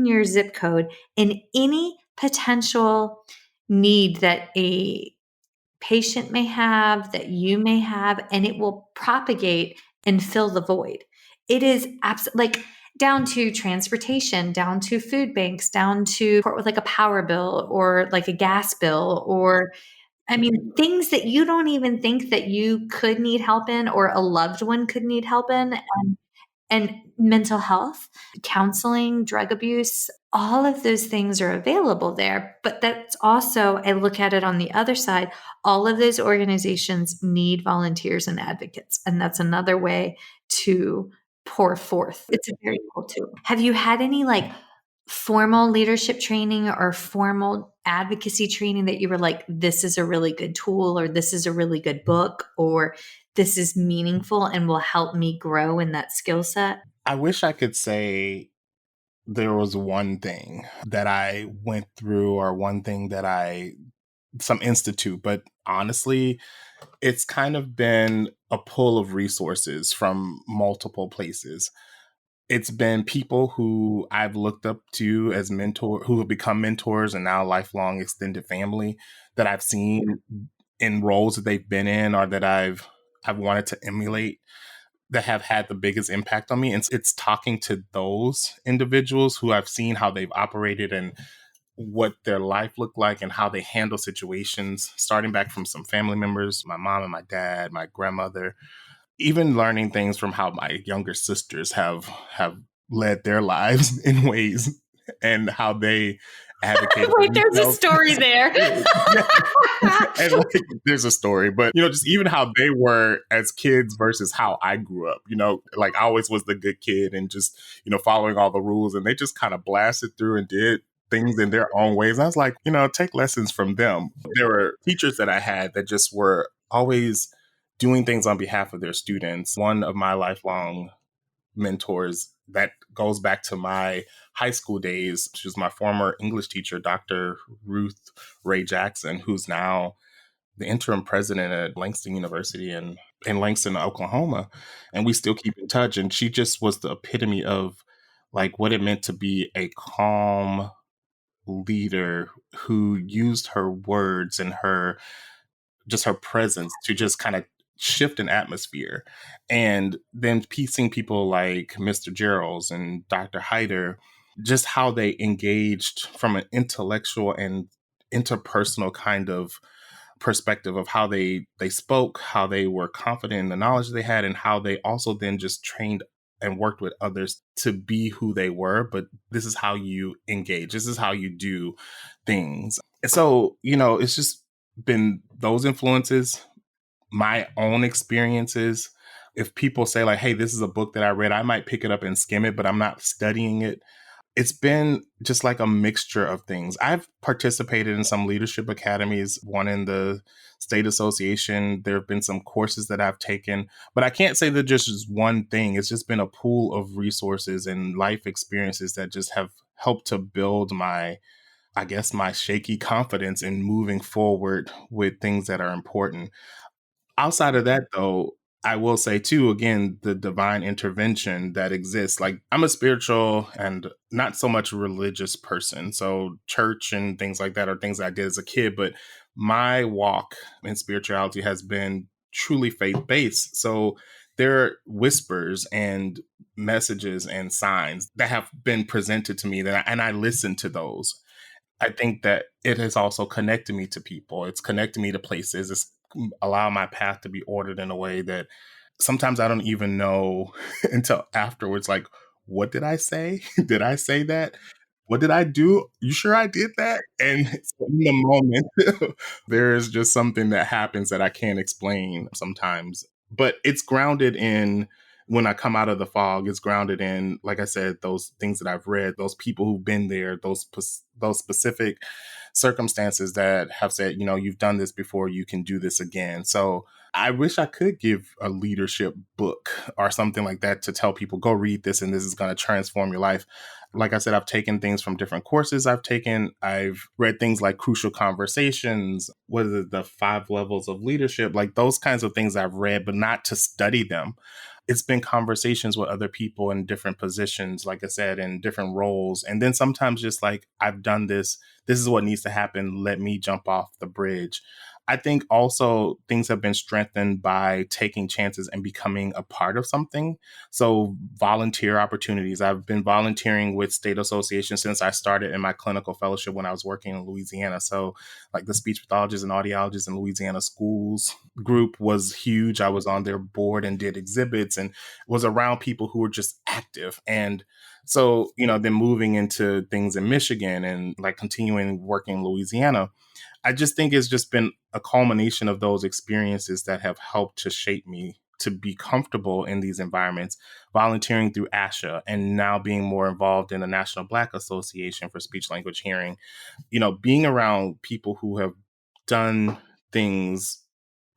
[SPEAKER 1] your zip code and any potential need that a patient may have, that you may have, and it will propagate and fill the void. It is absolutely like down to transportation, down to food banks, down to support with like a power bill or like a gas bill, or I mean, things that you don't even think that you could need help in or a loved one could need help in. And mental health, counseling, drug abuse, all of those things are available there. But that's also, I look at it on the other side, all of those organizations need volunteers and advocates. And that's another way to pour forth. It's a very cool tool. Have you had any like formal leadership training or formal advocacy training that you were like, this is a really good tool, or this is a really good book, or this is meaningful and will help me grow in that skill set?
[SPEAKER 3] I wish I could say there was one thing that I went through or one thing that some institute, but honestly, it's kind of been a pull of resources from multiple places. It's been people who I've looked up to as mentor, who have become mentors and now lifelong extended family that I've seen in roles that they've been in or that I've wanted to emulate, that have had the biggest impact on me. And it's talking to those individuals who I've seen how they've operated and what their life looked like and how they handle situations, starting back from some family members, my mom and my dad, my grandmother, even learning things from how my younger sisters have led their lives in ways and how they advocate.
[SPEAKER 1] Wait, there's a story there.
[SPEAKER 3] And like, there's a story, but just even how they were as kids versus how I grew up. Like I always was the good kid and just following all the rules, and they just kind of blasted through and did things in their own ways. And I was like, take lessons from them. There were teachers that I had that just were always doing things on behalf of their students. One of my lifelong mentors that goes back to my high school days. She was my former English teacher, Dr. Ruth Ray Jackson, who's now the interim president at Langston University in Langston, Oklahoma. And we still keep in touch. And she just was the epitome of like what it meant to be a calm leader who used her words and her presence to just kind of shift an atmosphere. And then piecing people like Mr. Jarrold and Dr. Hyder, just how they engaged from an intellectual and interpersonal kind of perspective of how they spoke, how they were confident in the knowledge they had, and how they also then just trained and worked with others to be who they were. But this is how you engage. This is how you do things. And so, it's just been those influences, my own experiences. If people say like, hey, this is a book that I read, I might pick it up and skim it, but I'm not studying it. It's been just like a mixture of things. I've participated in some leadership academies, one in the state association. There have been some courses that I've taken, but I can't say that just is one thing. It's just been a pool of resources and life experiences that just have helped to build my, I guess, my shaky confidence in moving forward with things that are important. Outside of that, though, I will say too, again, the divine intervention that exists. Like, I'm a spiritual and not so much religious person. So church and things like that are things I did as a kid, but my walk in spirituality has been truly faith-based. So there are whispers and messages and signs that have been presented to me and I listen to those. I think that it has also connected me to people. It's connected me to places. It's allowed my path to be ordered in a way that sometimes I don't even know until afterwards. Like, what did I say? Did I say that? What did I do? You sure I did that? And so in the moment, there is just something that happens that I can't explain sometimes. But it's grounded in when I come out of the fog, it's grounded in, like I said, those things that I've read, those people who've been there, those specific circumstances that have said, you've done this before, you can do this again. So I wish I could give a leadership book or something like that to tell people, go read this and this is going to transform your life. Like I said, I've taken things from different courses I've taken. I've read things like Crucial Conversations, what is it, the 5 levels of leadership, like those kinds of things I've read, but not to study them. It's been conversations with other people in different positions, like I said, in different roles. And then sometimes just like, I've done this. This is what needs to happen. Let me jump off the bridge. I think also things have been strengthened by taking chances and becoming a part of something. So volunteer opportunities. I've been volunteering with state associations since I started in my clinical fellowship when I was working in Louisiana. So like the speech pathologists and audiologists in Louisiana schools group was huge. I was on their board and did exhibits and was around people who were just active. And so, then moving into things in Michigan and like continuing working in Louisiana, I just think it's just been a culmination of those experiences that have helped to shape me to be comfortable in these environments, volunteering through ASHA and now being more involved in the National Black Association for Speech Language Hearing, being around people who have done things,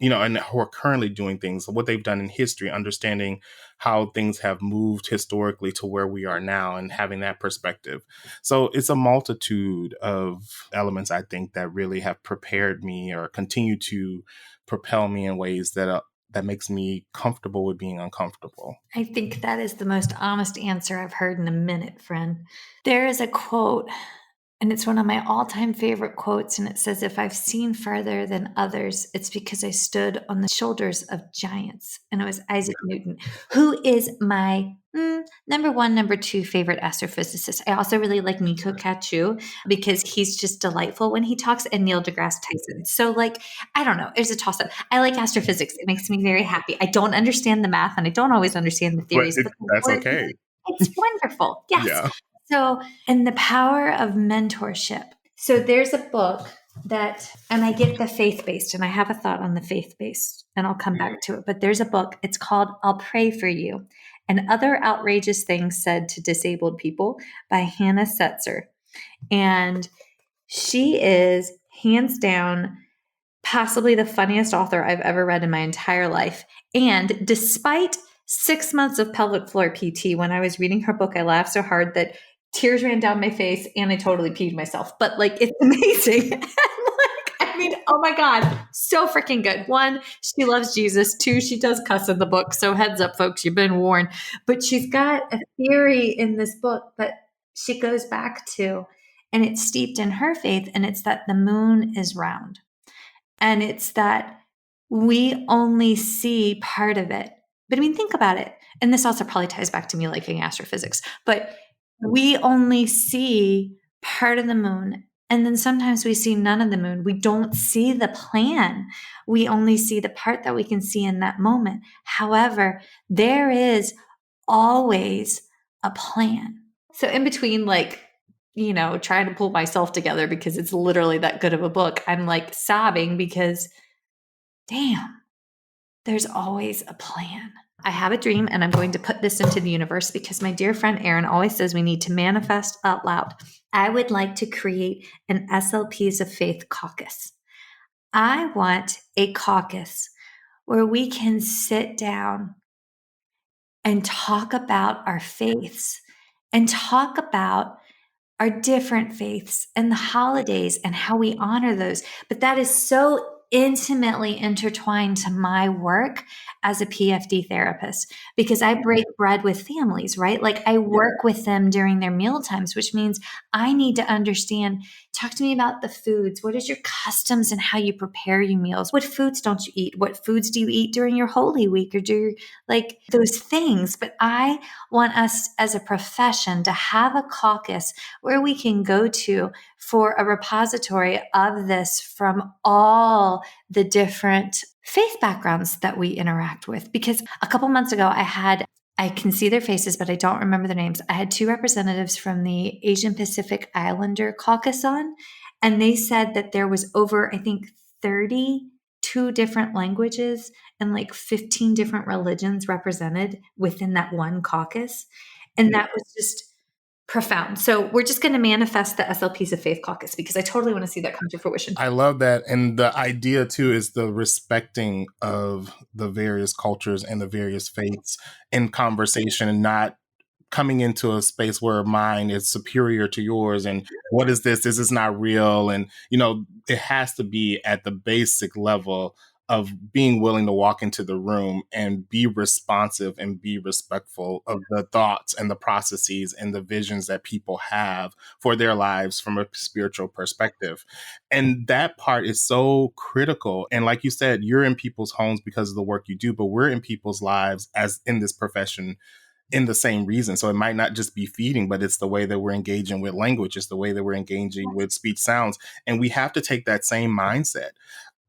[SPEAKER 3] and who are currently doing things, what they've done in history, understanding how things have moved historically to where we are now and having that perspective. So it's a multitude of elements, I think, that really have prepared me or continue to propel me in ways that makes me comfortable with being uncomfortable.
[SPEAKER 1] I think that is the most honest answer I've heard in a minute, friend. There is a quote, and it's one of my all-time favorite quotes, and it says, "If I've seen farther than others, it's because I stood on the shoulders of giants." And it was Isaac Newton, who is my number 1, number 2 favorite astrophysicist. I also really like Nico Kachu because he's just delightful when he talks, and Neil deGrasse Tyson. So I don't know. It's a toss-up. I like astrophysics. It makes me very happy. I don't understand the math, and I don't always understand the
[SPEAKER 3] But
[SPEAKER 1] theories. But
[SPEAKER 3] that's okay.
[SPEAKER 1] it's wonderful. Yes.
[SPEAKER 3] Yeah.
[SPEAKER 1] So, and the power of mentorship. So there's a book and I get the faith-based, and I have a thought on the faith-based, and I'll come back to it. But there's a book, it's called I'll Pray for You and Other Outrageous Things Said to Disabled People by Hannah Setzer. And she is hands down possibly the funniest author I've ever read in my entire life. And despite 6 months of pelvic floor PT, when I was reading her book, I laughed so hard that tears ran down my face and I totally peed myself. But it's amazing. Oh my God, so freaking good. 1, she loves Jesus. 2, she does cuss in the book. So heads up, folks, you've been warned. But she's got a theory in this book that she goes back to, and it's steeped in her faith, and it's that the moon is round. And it's that we only see part of it. But I mean, think about it. And this also probably ties back to me liking astrophysics. But we only see part of the moon. And then sometimes we see none of the moon. We don't see the plan. We only see the part that we can see in that moment. However, there is always a plan. So in between, trying to pull myself together because it's literally that good of a book, I'm sobbing because, damn, there's always a plan. I have a dream and I'm going to put this into the universe because my dear friend Erin always says we need to manifest out loud. I would like to create an SLPs of Faith caucus. I want a caucus where we can sit down and talk about our faiths and talk about our different faiths and the holidays and how we honor those. But that is so intimately intertwined to my work as a PFD therapist because I break bread with families, right? Like I work with them during their meal times, which means I need to understand, talk to me about the foods. What is your customs and how you prepare your meals? What foods don't you eat? What foods do you eat during your Holy Week or do like those things? But I want us as a profession to have a caucus where we can go to for a repository of this from all the different faith backgrounds that we interact with. Because a couple months ago, I can see their faces, but I don't remember their names. I had two representatives from the Asian Pacific Islander caucus on, and they said that there was over, I think, 32 different languages and like 15 different religions represented within that one caucus. And that was just profound. So we're just going to manifest the SLPs of Faith caucus because I totally want to see that come to fruition.
[SPEAKER 3] I love that. And the idea too is the respecting of the various cultures and the various faiths in conversation and not coming into a space where mine is superior to yours. And what is this? This is not real. And, it has to be at the basic level of being willing to walk into the room and be responsive and be respectful of the thoughts and the processes and the visions that people have for their lives from a spiritual perspective. And that part is so critical. And like you said, you're in people's homes because of the work you do, but we're in people's lives as in this profession in the same reason. So it might not just be feeding, but it's the way that we're engaging with language. It's the way that we're engaging with speech sounds. And we have to take that same mindset.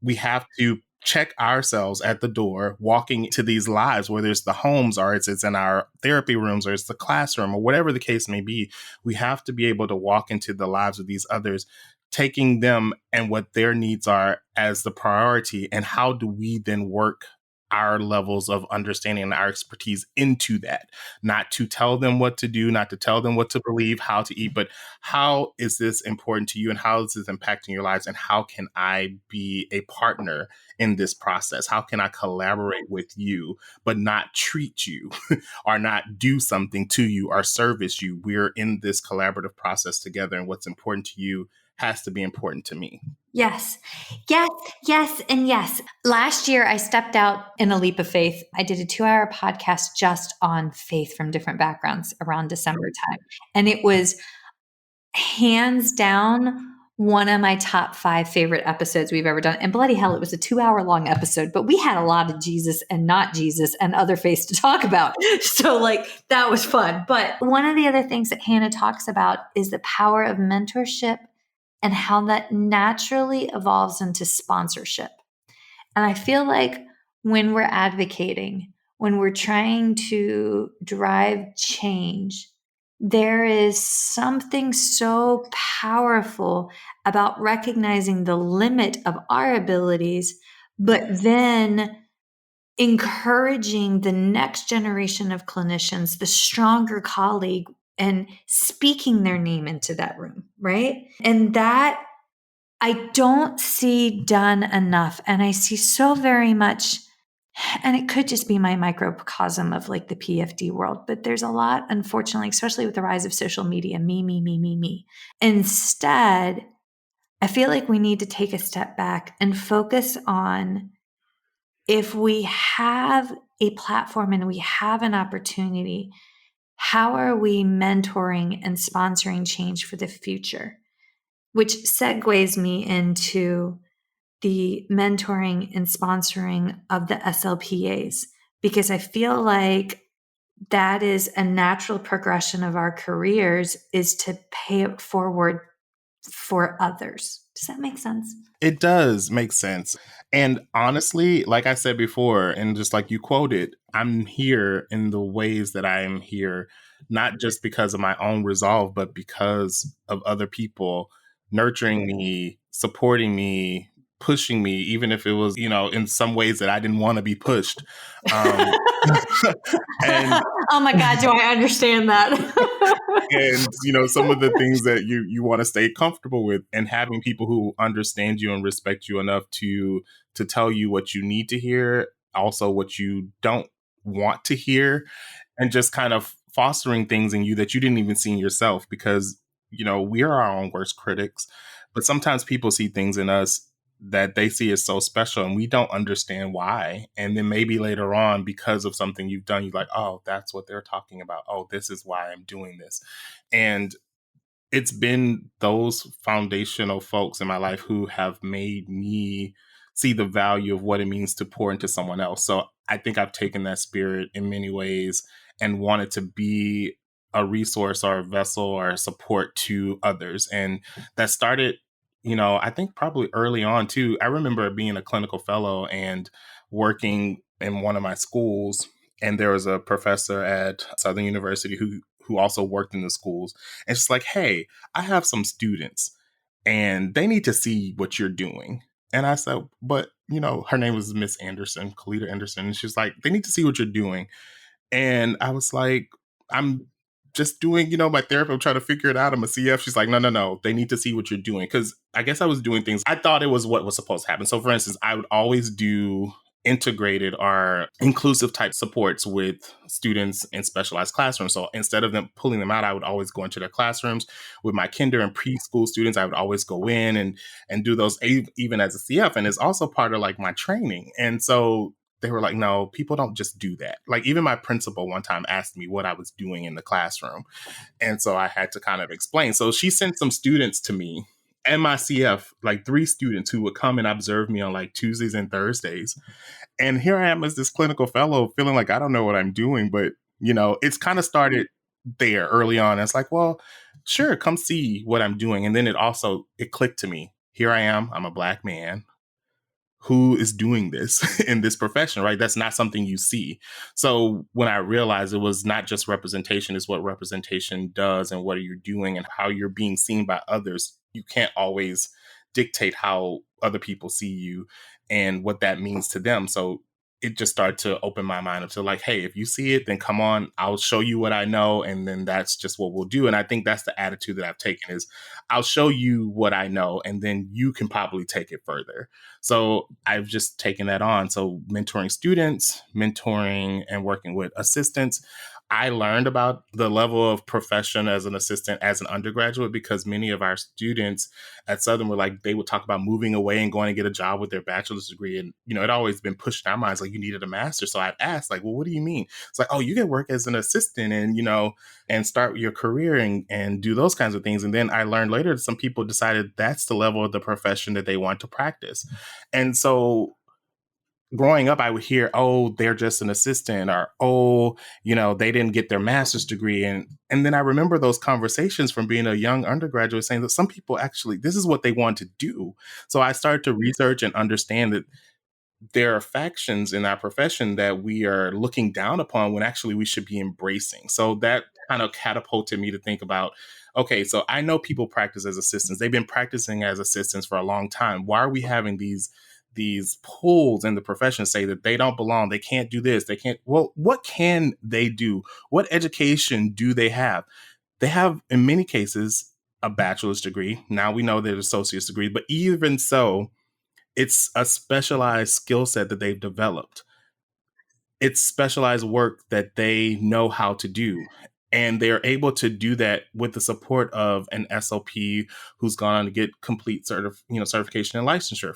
[SPEAKER 3] We have to check ourselves at the door, walking to these lives, whether it's the homes or it's in our therapy rooms or it's the classroom or whatever the case may be. We have to be able to walk into the lives of these others, taking them and what their needs are as the priority. And how do we then work our levels of understanding and our expertise into that, not to tell them what to do, not to tell them what to believe, how to eat, but how is this important to you and how is this impacting your lives? And how can I be a partner in this process? How can I collaborate with you, but not treat you or not do something to you or service you? We're in this collaborative process together, and what's important to you has to be important to me.
[SPEAKER 1] Yes, and yes. Last year, I stepped out in a leap of faith. I did a 2-hour podcast just on faith from different backgrounds around December time. And it was hands down one of my top 5 favorite episodes we've ever done. And bloody hell, it was a 2-hour long episode, but we had a lot of Jesus and not Jesus and other faiths to talk about. So that was fun. But one of the other things that Hannah talks about is the power of mentorship and how that naturally evolves into sponsorship. And I feel like when we're advocating, when we're trying to drive change, there is something so powerful about recognizing the limit of our abilities, but then encouraging the next generation of clinicians, the stronger colleague, and speaking their name into that room, right? And that I don't see done enough. And I see so very much, and it could just be my microcosm of the PFD world, but there's a lot, unfortunately, especially with the rise of social media, me. Instead, I feel like we need to take a step back and focus on, if we have a platform and we have an opportunity, how are we mentoring and sponsoring change for the future? Which segues me into the mentoring and sponsoring of the SLPAs, because I feel like that is a natural progression of our careers, is to pay it forward for others. Does that make sense?
[SPEAKER 3] It does make sense. And honestly, like I said before, and just like you quoted, I'm here in the ways that I am here, not just because of my own resolve, but because of other people nurturing me, supporting me, pushing me, even if it was, in some ways that I didn't want to be pushed. Um, and
[SPEAKER 1] Oh my God, do I understand that?
[SPEAKER 3] and some of the things that you want to stay comfortable with, and having people who understand you and respect you enough to tell you what you need to hear, also what you don't want to hear, and just kind of fostering things in you that you didn't even see in yourself, because we are our own worst critics, but sometimes people see things in us that they see as so special, and we don't understand why. And then maybe later on, because of something you've done, you're like, oh, that's what they're talking about. Oh, this is why I'm doing this. And it's been those foundational folks in my life who have made me see the value of what it means to pour into someone else. So I think I've taken that spirit in many ways and wanted to be a resource or a vessel or a support to others. And that started, I think probably early on too. I remember being a clinical fellow and working in one of my schools, and there was a professor at Southern University who also worked in the schools. And she's like, hey, I have some students and they need to see what you're doing. And I said, but, her name was Miss Anderson, Kalita Anderson. And she's like, they need to see what you're doing. And I was like, I'm just doing, my therapy. I'm trying to figure it out. I'm a CF. She's like, no. They need to see what you're doing. Because I guess I was doing things. I thought it was what was supposed to happen. So for instance, I would always do integrated or inclusive type supports with students in specialized classrooms. So instead of them pulling them out, I would always go into their classrooms with my kinder and preschool students. I would always go in and do those even as a CF. And it's also part of like my training. And so they were like, no, people don't just do that. Like even my principal one time asked me what I was doing in the classroom. And so I had to kind of explain. So she sent some students to me and my CF, like 3 students who would come and observe me on like Tuesdays and Thursdays. And here I am as this clinical fellow feeling like I don't know what I'm doing, but it's kind of started there early on. It's like, well, sure, come see what I'm doing. And then it clicked to me. Here I am. I'm a Black man who is doing this in this profession, right? That's not something you see. So when I realized it was not just representation, it's what representation does and what are you doing and how you're being seen by others. You can't always dictate how other people see you and what that means to them. So it just started to open my mind up to like, hey, if you see it, then come on, I'll show you what I know. And then that's just what we'll do. And I think that's the attitude that I've taken is I'll show you what I know, and then you can probably take it further. So I've just taken that on. So mentoring students, mentoring and working with assistants. I learned about the level of profession as an assistant as an undergraduate because many of our students at Southern were like, they would talk about moving away and going to get a job with their bachelor's degree. And, it always been pushed in our minds like you needed a master. So I'd ask like, well, what do you mean? It's like, oh, you can work as an assistant and, and start your career and do those kinds of things. And then I learned later that some people decided that's the level of the profession that they want to practice. And so growing up, I would hear, oh, they're just an assistant, or, oh, they didn't get their master's degree. And then I remember those conversations from being a young undergraduate saying that some people actually, this is what they want to do. So I started to research and understand that there are factions in our profession that we are looking down upon when actually we should be embracing. So that kind of catapulted me to think about, okay, so I know people practice as assistants. They've been practicing as assistants for a long time. Why are we having these pulls in the profession say that they don't belong, they can't do this, they can't? Well, what can they do? What education do they have? They have, in many cases, a bachelor's degree. Now we know there's associate's degree, but even so, it's a specialized skill set that they've developed. It's specialized work that they know how to do. And they're able to do that with the support of an SLP who's gone on to get complete certification and licensure,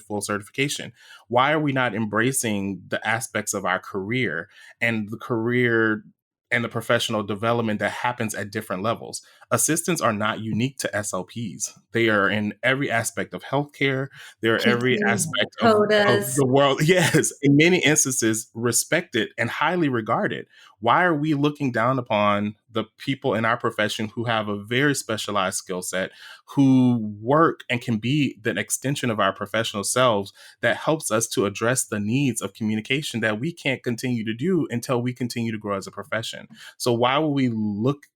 [SPEAKER 3] full certification. Why are we not embracing the aspects of our career and the professional development that happens at different levels? Assistants are not unique to SLPs. They are in every aspect of healthcare. They're every aspect of the world. Yes, in many instances, respected and highly regarded. Why are we looking down upon the people in our profession who have a very specialized skill set, who work and can be the extension of our professional selves that helps us to address the needs of communication that we can't continue to do until we continue to grow as a profession? So why will we look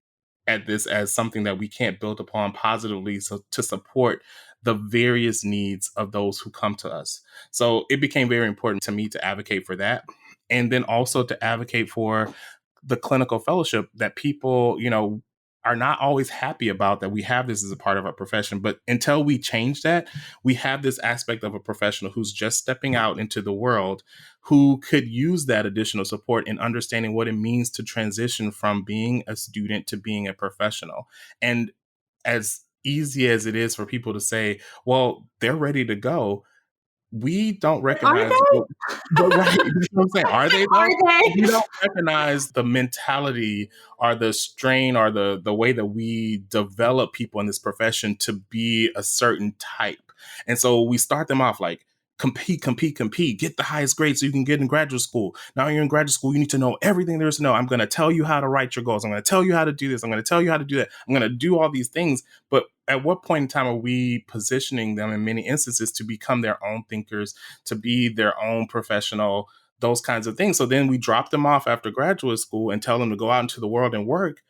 [SPEAKER 3] at this as something that we can't build upon positively to support the various needs of those who come to us. So it became very important to me to advocate for that. And then also to advocate for the clinical fellowship that people, are not always happy about, that we have this as a part of our profession. But until we change that, we have this aspect of a professional who's just stepping out into the world, who could use that additional support in understanding what it means to transition from being a student to being a professional. And as easy as it is for people to say, well, they're ready to go, we don't
[SPEAKER 1] Are
[SPEAKER 3] recognize
[SPEAKER 1] they?
[SPEAKER 3] but right, you know what I'm saying? Are they though?
[SPEAKER 1] Are
[SPEAKER 3] We
[SPEAKER 1] they?
[SPEAKER 3] don't recognize the mentality or the strain or the way that we develop people in this profession to be a certain type. And so we start them off like, compete, compete, compete, get the highest grade so you can get in graduate school. Now you're in graduate school, you need to know everything there is to know. I'm going to tell you how to write your goals. I'm going to tell you how to do this. I'm going to tell you how to do that. I'm going to do all these things. But at what point in time are we positioning them in many instances to become their own thinkers, to be their own professional, those kinds of things? So then we drop them off after graduate school and tell them to go out into the world and work,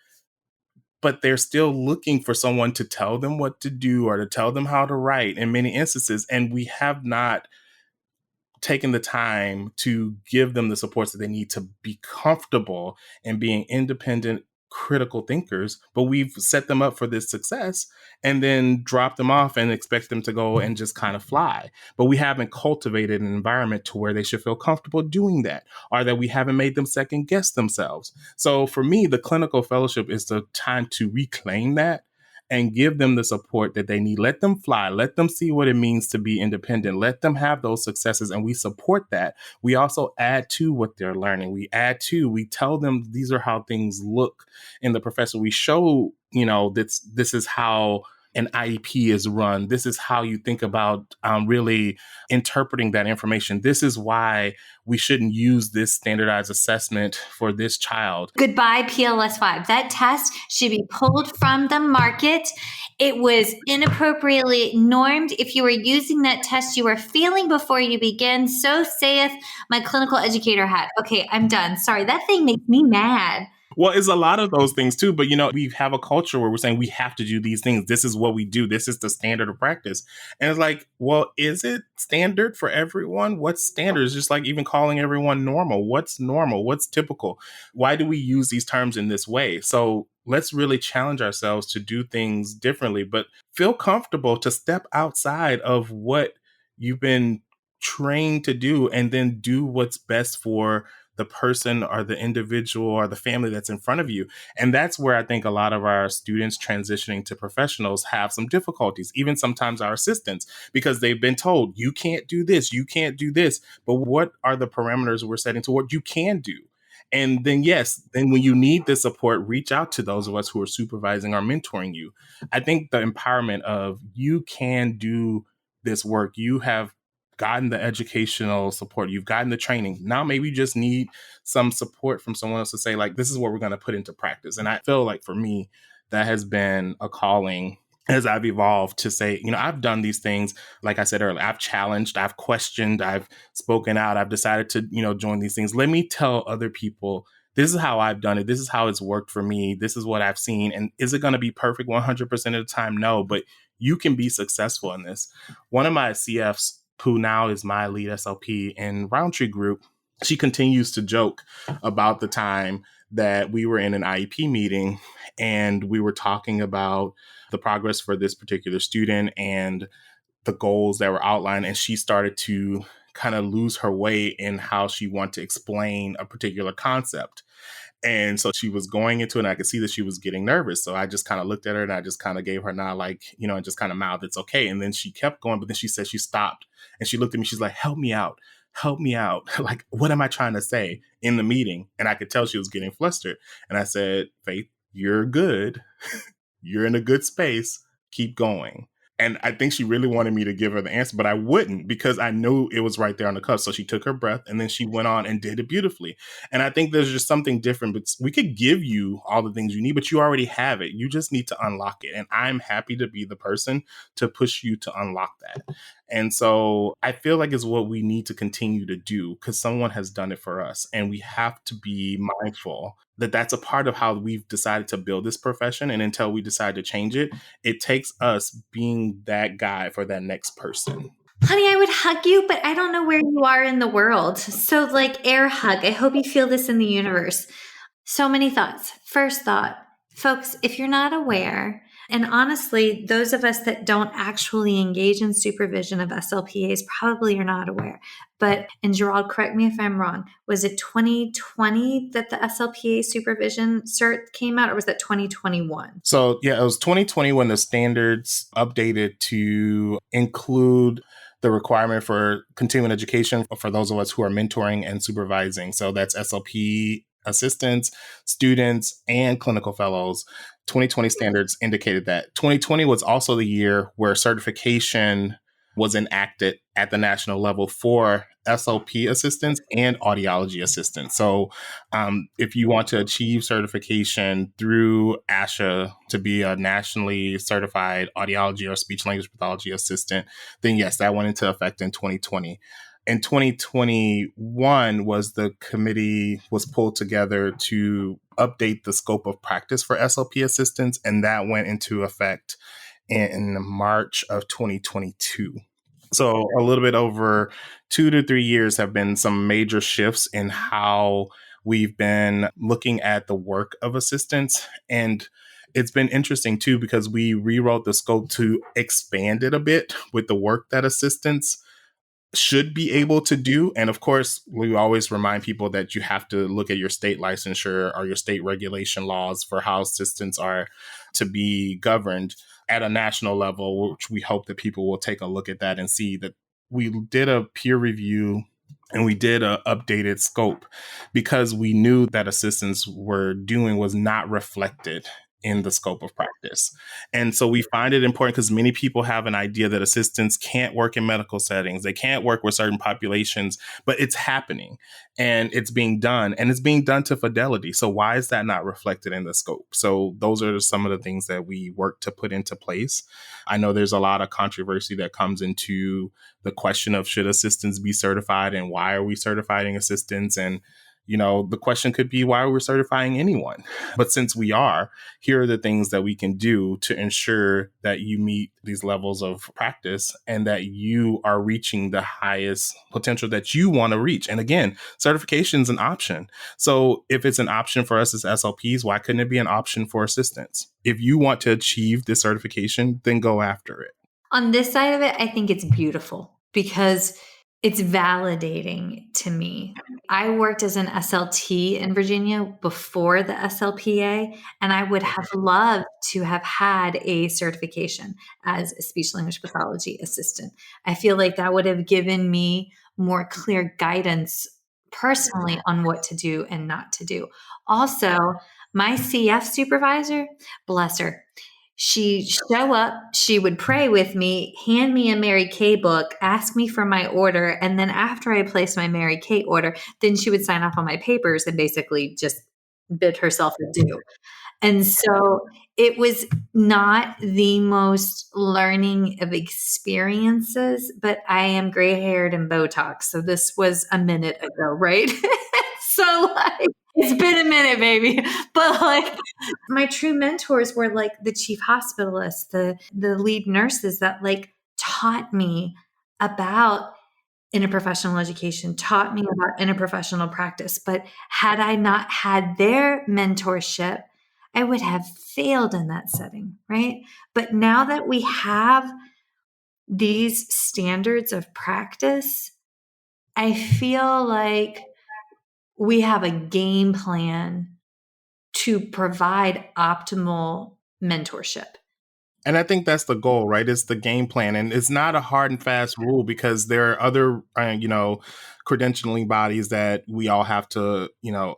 [SPEAKER 3] but they're still looking for someone to tell them what to do or to tell them how to write in many instances. And we have not taking the time to give them the supports that they need to be comfortable and being independent, critical thinkers. But we've set them up for this success and then drop them off and expect them to go and just kind of fly. But we haven't cultivated an environment to where they should feel comfortable doing that, or that we haven't made them second guess themselves. So for me, the clinical fellowship is the time to reclaim that and give them the support that they need. Let them fly. Let them see what it means to be independent. Let them have those successes, and we support that. We also add to what they're learning. We tell them these are how things look in the profession. We show, this is how an IEP is run. This is how you think about really interpreting that information. This is why we shouldn't use this standardized assessment for this child.
[SPEAKER 1] Goodbye, PLS 5. That test should be pulled from the market. It was inappropriately normed. If you were using that test, you were failing before you begin. So saith my clinical educator hat. Okay, I'm done. Sorry, that thing makes me mad.
[SPEAKER 3] Well, it's a lot of those things too, but we have a culture where we're saying we have to do these things. This is what we do. This is the standard of practice. And it's like, well, is it standard for everyone? What's standard? It's just like even calling everyone normal. What's normal? What's typical? Why do we use these terms in this way? So let's really challenge ourselves to do things differently, but feel comfortable to step outside of what you've been trained to do and then do what's best for the person or the individual or the family that's in front of you. And that's where I think a lot of our students transitioning to professionals have some difficulties, even sometimes our assistants, because they've been told, you can't do this, you can't do this. But what are the parameters we're setting to what you can do? And then, yes, then when you need the support, reach out to those of us who are supervising or mentoring you. I think the empowerment of you can do this work, you have gotten the educational support, you've gotten the training. Now maybe you just need some support from someone else to say, like, this is what we're going to put into practice. And I feel like for me, that has been a calling as I've evolved to say, I've done these things. Like I said earlier, I've challenged, I've questioned, I've spoken out, I've decided to, join these things. Let me tell other people, this is how I've done it. This is how it's worked for me. This is what I've seen. And is it going to be perfect 100% of the time? No, but you can be successful in this. One of my CFs, who now is my lead SLP in Roundtree Group, she continues to joke about the time that we were in an IEP meeting and we were talking about the progress for this particular student and the goals that were outlined. And she started to kind of lose her way in how she wanted to explain a particular concept. And so she was going into it and I could see that she was getting nervous. So I just kind of looked at her and I just kind of gave her a nod, like, and just kind of mouthed, it's okay. And then she kept going, but then she said she stopped and she looked at me. She's like, help me out. Help me out. Like, what am I trying to say in the meeting? And I could tell she was getting flustered. And I said, Faith, you're good. You're in a good space. Keep going. And I think she really wanted me to give her the answer, but I wouldn't because I knew it was right there on the cuff. So she took her breath and then she went on and did it beautifully. And I think there's just something different, but we could give you all the things you need, but you already have it. You just need to unlock it. And I'm happy to be the person to push you to unlock that. And so I feel like it's what we need to continue to do because someone has done it for us. And we have to be mindful that's a part of how we've decided to build this profession. And until we decide to change it, it takes us being that guy for that next person.
[SPEAKER 1] Honey, I would hug you, but I don't know where you are in the world. So, like, air hug. I hope you feel this in the universe. So many thoughts. First thought, folks, if you're not aware, and honestly, those of us that don't actually engage in supervision of SLPAs probably are not aware. But, and Jarrold, correct me if I'm wrong, was it 2020 that the SLPA supervision cert came out, or was that 2021?
[SPEAKER 3] So, yeah, it was 2020 when the standards updated to include the requirement for continuing education for those of us who are mentoring and supervising. So that's SLP assistants, students, and clinical fellows. 2020 standards indicated that. 2020 was also the year where certification was enacted at the national level for SLP assistants and audiology assistants. So if you want to achieve certification through ASHA to be a nationally certified audiology or speech language pathology assistant, then yes, that went into effect in 2020. In 2021 was the committee was pulled together to update the scope of practice for SLP assistants, and that went into effect in March of 2022. So a little bit over 2 to 3 years have been some major shifts in how we've been looking at the work of assistants. And it's been interesting too, because we rewrote the scope to expand it a bit with the work that assistants should be able to do. And of course, we always remind people that you have to look at your state licensure or your state regulation laws for how assistants are to be governed at a national level, which we hope that people will take a look at that and see that we did a peer review and we did a updated scope because we knew that assistants were doing was not reflected in the scope of practice. And so we find it important because many people have an idea that assistants can't work in medical settings. They can't work with certain populations, but it's happening and it's being done and it's being done to fidelity. So why is that not reflected in the scope? So those are some of the things that we work to put into place. I know there's a lot of controversy that comes into the question of should assistants be certified and why are we certifying assistants? And you know, the question could be why we're certifying anyone. But since we are, here are the things that we can do to ensure that you meet these levels of practice and that you are reaching the highest potential that you want to reach. And again, certification is an option. So if it's an option for us as SLPs, why couldn't it be an option for assistants? If you want to achieve this certification, then go after it.
[SPEAKER 1] On this side of it, I think it's beautiful because it's validating to me. I worked as an SLT in Virginia before the SLPA, and I would have loved to have had a certification as a speech language pathology assistant. I feel like that would have given me more clear guidance personally on what to do and not to do. Also, my CF supervisor, bless her, she'd show up, she would pray with me, hand me a Mary Kay book, ask me for my order, and then after I placed my Mary Kay order, then she would sign off on my papers and basically just bid herself adieu. And so it was not the most learning of experiences, but I am gray-haired and Botox, so this was a minute ago, right? So like, it's been a minute, baby. But like my true mentors were like the chief hospitalists, the lead nurses that like taught me about interprofessional education, taught me about interprofessional practice. But had I not had their mentorship, I would have failed in that setting, right? But now that we have these standards of practice, I feel like we have a game plan to provide optimal mentorship.
[SPEAKER 3] And I think that's the goal, right? It's the game plan. And it's not a hard and fast rule because there are other, credentialing bodies that we all have to,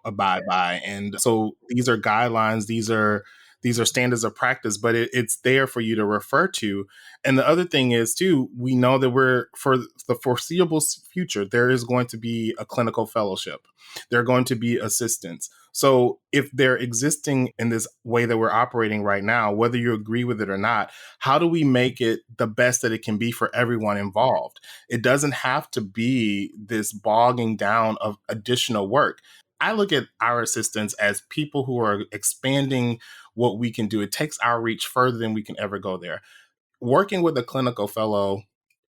[SPEAKER 3] abide by. And so these are guidelines. These are standards of practice, but it's there for you to refer to. And the other thing is, too, we know that for the foreseeable future, there is going to be a clinical fellowship. There are going to be assistants. So if they're existing in this way that we're operating right now, whether you agree with it or not, how do we make it the best that it can be for everyone involved? It doesn't have to be this bogging down of additional work. I look at our assistants as people who are expanding what we can do. It takes our reach further than we can ever go there. Working with a clinical fellow,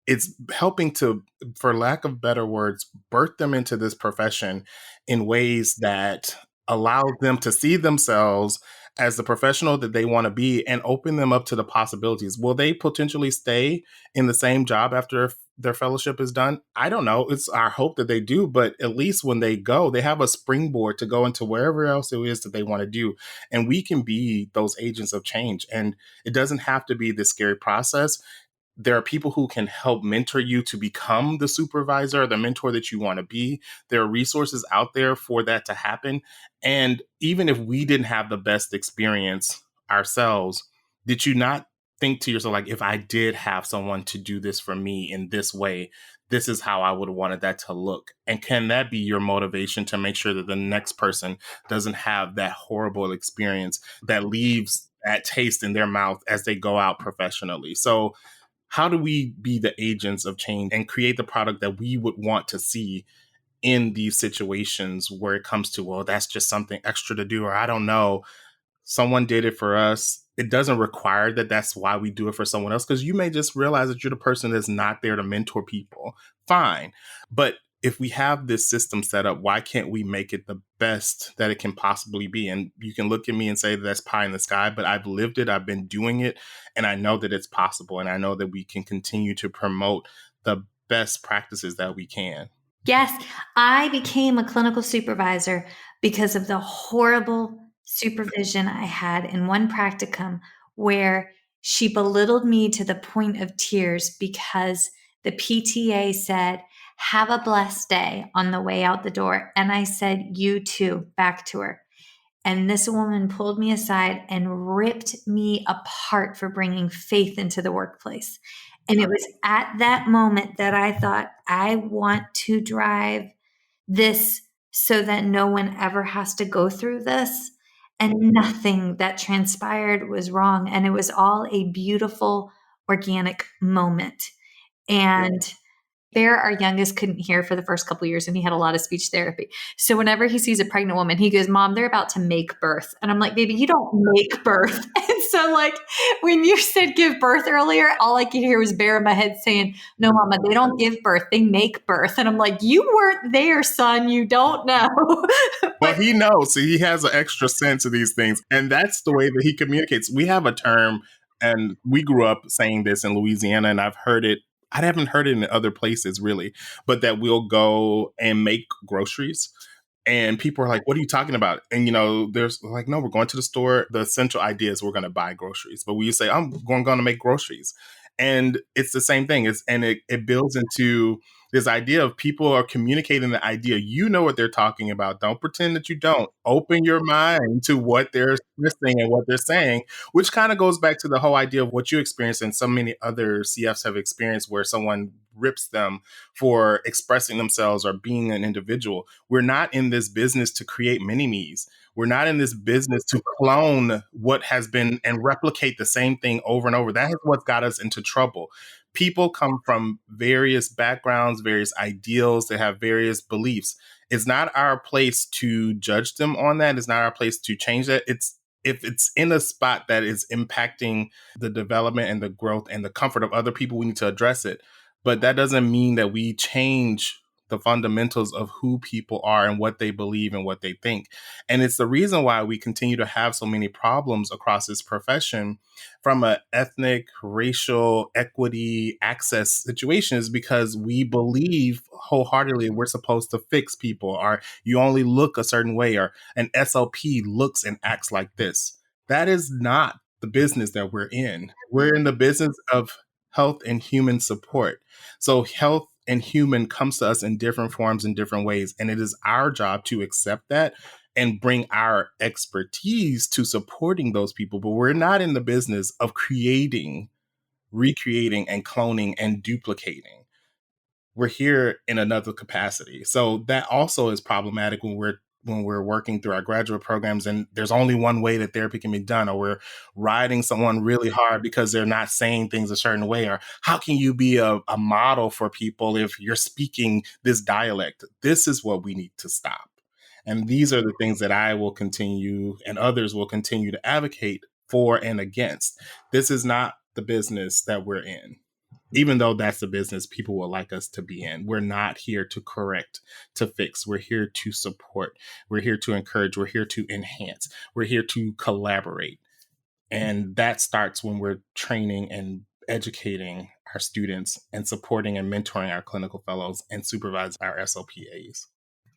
[SPEAKER 3] it's helping to, for lack of better words, birth them into this profession in ways that allow them to see themselves as the professional that they want to be and open them up to the possibilities. Will they potentially stay in the same job after their fellowship is done? I don't know. It's our hope that they do, but at least when they go, they have a springboard to go into wherever else it is that they want to do. And we can be those agents of change. And it doesn't have to be this scary process. There are people who can help mentor you to become the supervisor, the mentor that you want to be. There are resources out there for that to happen. And even if we didn't have the best experience ourselves, did you not think to yourself, like, if I did have someone to do this for me in this way, this is how I would have wanted that to look? And can that be your motivation to make sure that the next person doesn't have that horrible experience that leaves that taste in their mouth as they go out professionally? So how do we be the agents of change and create the product that we would want to see in these situations where it comes to, well, that's just something extra to do, or I don't know, someone did it for us. It doesn't require that that's why we do it for someone else, because you may just realize that you're the person that's not there to mentor people. Fine. But if we have this system set up, why can't we make it the best that it can possibly be? And you can look at me and say that's pie in the sky, but I've lived it. I've been doing it. And I know that it's possible. And I know that we can continue to promote the best practices that we can.
[SPEAKER 1] Yes, I became a clinical supervisor because of the horrible supervision I had in one practicum where she belittled me to the point of tears because the PTA said, "Have a blessed day," on the way out the door. And I said, "You too," back to her. And this woman pulled me aside and ripped me apart for bringing faith into the workplace. And it was at that moment that I thought, I want to drive this so that no one ever has to go through this. And nothing that transpired was wrong. And it was all a beautiful, organic moment. And Bear, our youngest, couldn't hear for the first couple of years, and he had a lot of speech therapy. So whenever he sees a pregnant woman, he goes, "Mom, they're about to make birth." And I'm like, "Baby, you don't make birth." And so, like, when you said give birth earlier, all I could hear was Bear in my head saying, "No, Mama, they don't give birth, they make birth." And I'm like, "You weren't there, son. You don't know."
[SPEAKER 3] Well, he knows. So he has an extra sense of these things. And that's the way that he communicates. We have a term, and we grew up saying this in Louisiana, and I've heard it. I haven't heard it in other places really, but that we'll go and make groceries. And people are like, "What are you talking about?" And, there's like, "No, we're going to the store. The essential idea is we're going to buy groceries." But we say, "I'm going to make groceries." And it's the same thing. It builds into this idea of people are communicating the idea. You know what they're talking about. Don't pretend that you don't. Open your mind to what they're listening and what they're saying, which kind of goes back to the whole idea of what you experienced and so many other CFs have experienced, where someone rips them for expressing themselves or being an individual. We're not in this business to create mini-me's. We're not in this business to clone what has been and replicate the same thing over and over. That is what got us into trouble. People come from various backgrounds, various ideals, they have various beliefs. It's not our place to judge them on that. It's not our place to change that. If it's in a spot that is impacting the development and the growth and the comfort of other people, we need to address it. But that doesn't mean that we change the fundamentals of who people are and what they believe and what they think. And it's the reason why we continue to have so many problems across this profession from an ethnic, racial, equity, access situation, is because we believe wholeheartedly we're supposed to fix people, or you only look a certain way, or an SLP looks and acts like this. That is not the business that we're in. We're in the business of health and human support. So health and human comes to us in different forms, in different ways. And it is our job to accept that and bring our expertise to supporting those people. But we're not in the business of creating, recreating, and cloning and duplicating. We're here in another capacity. So that also is problematic when we're working through our graduate programs and there's only one way that therapy can be done, or we're riding someone really hard because they're not saying things a certain way, or how can you be a model for people if you're speaking this dialect? This is what we need to stop. And these are the things that I will continue and others will continue to advocate for and against. This is not the business that we're in. Even though that's the business people would like us to be in, we're not here to correct, to fix. We're here to support. We're here to encourage. We're here to enhance. We're here to collaborate. And that starts when we're training and educating our students and supporting and mentoring our clinical fellows and supervise our SLPAs.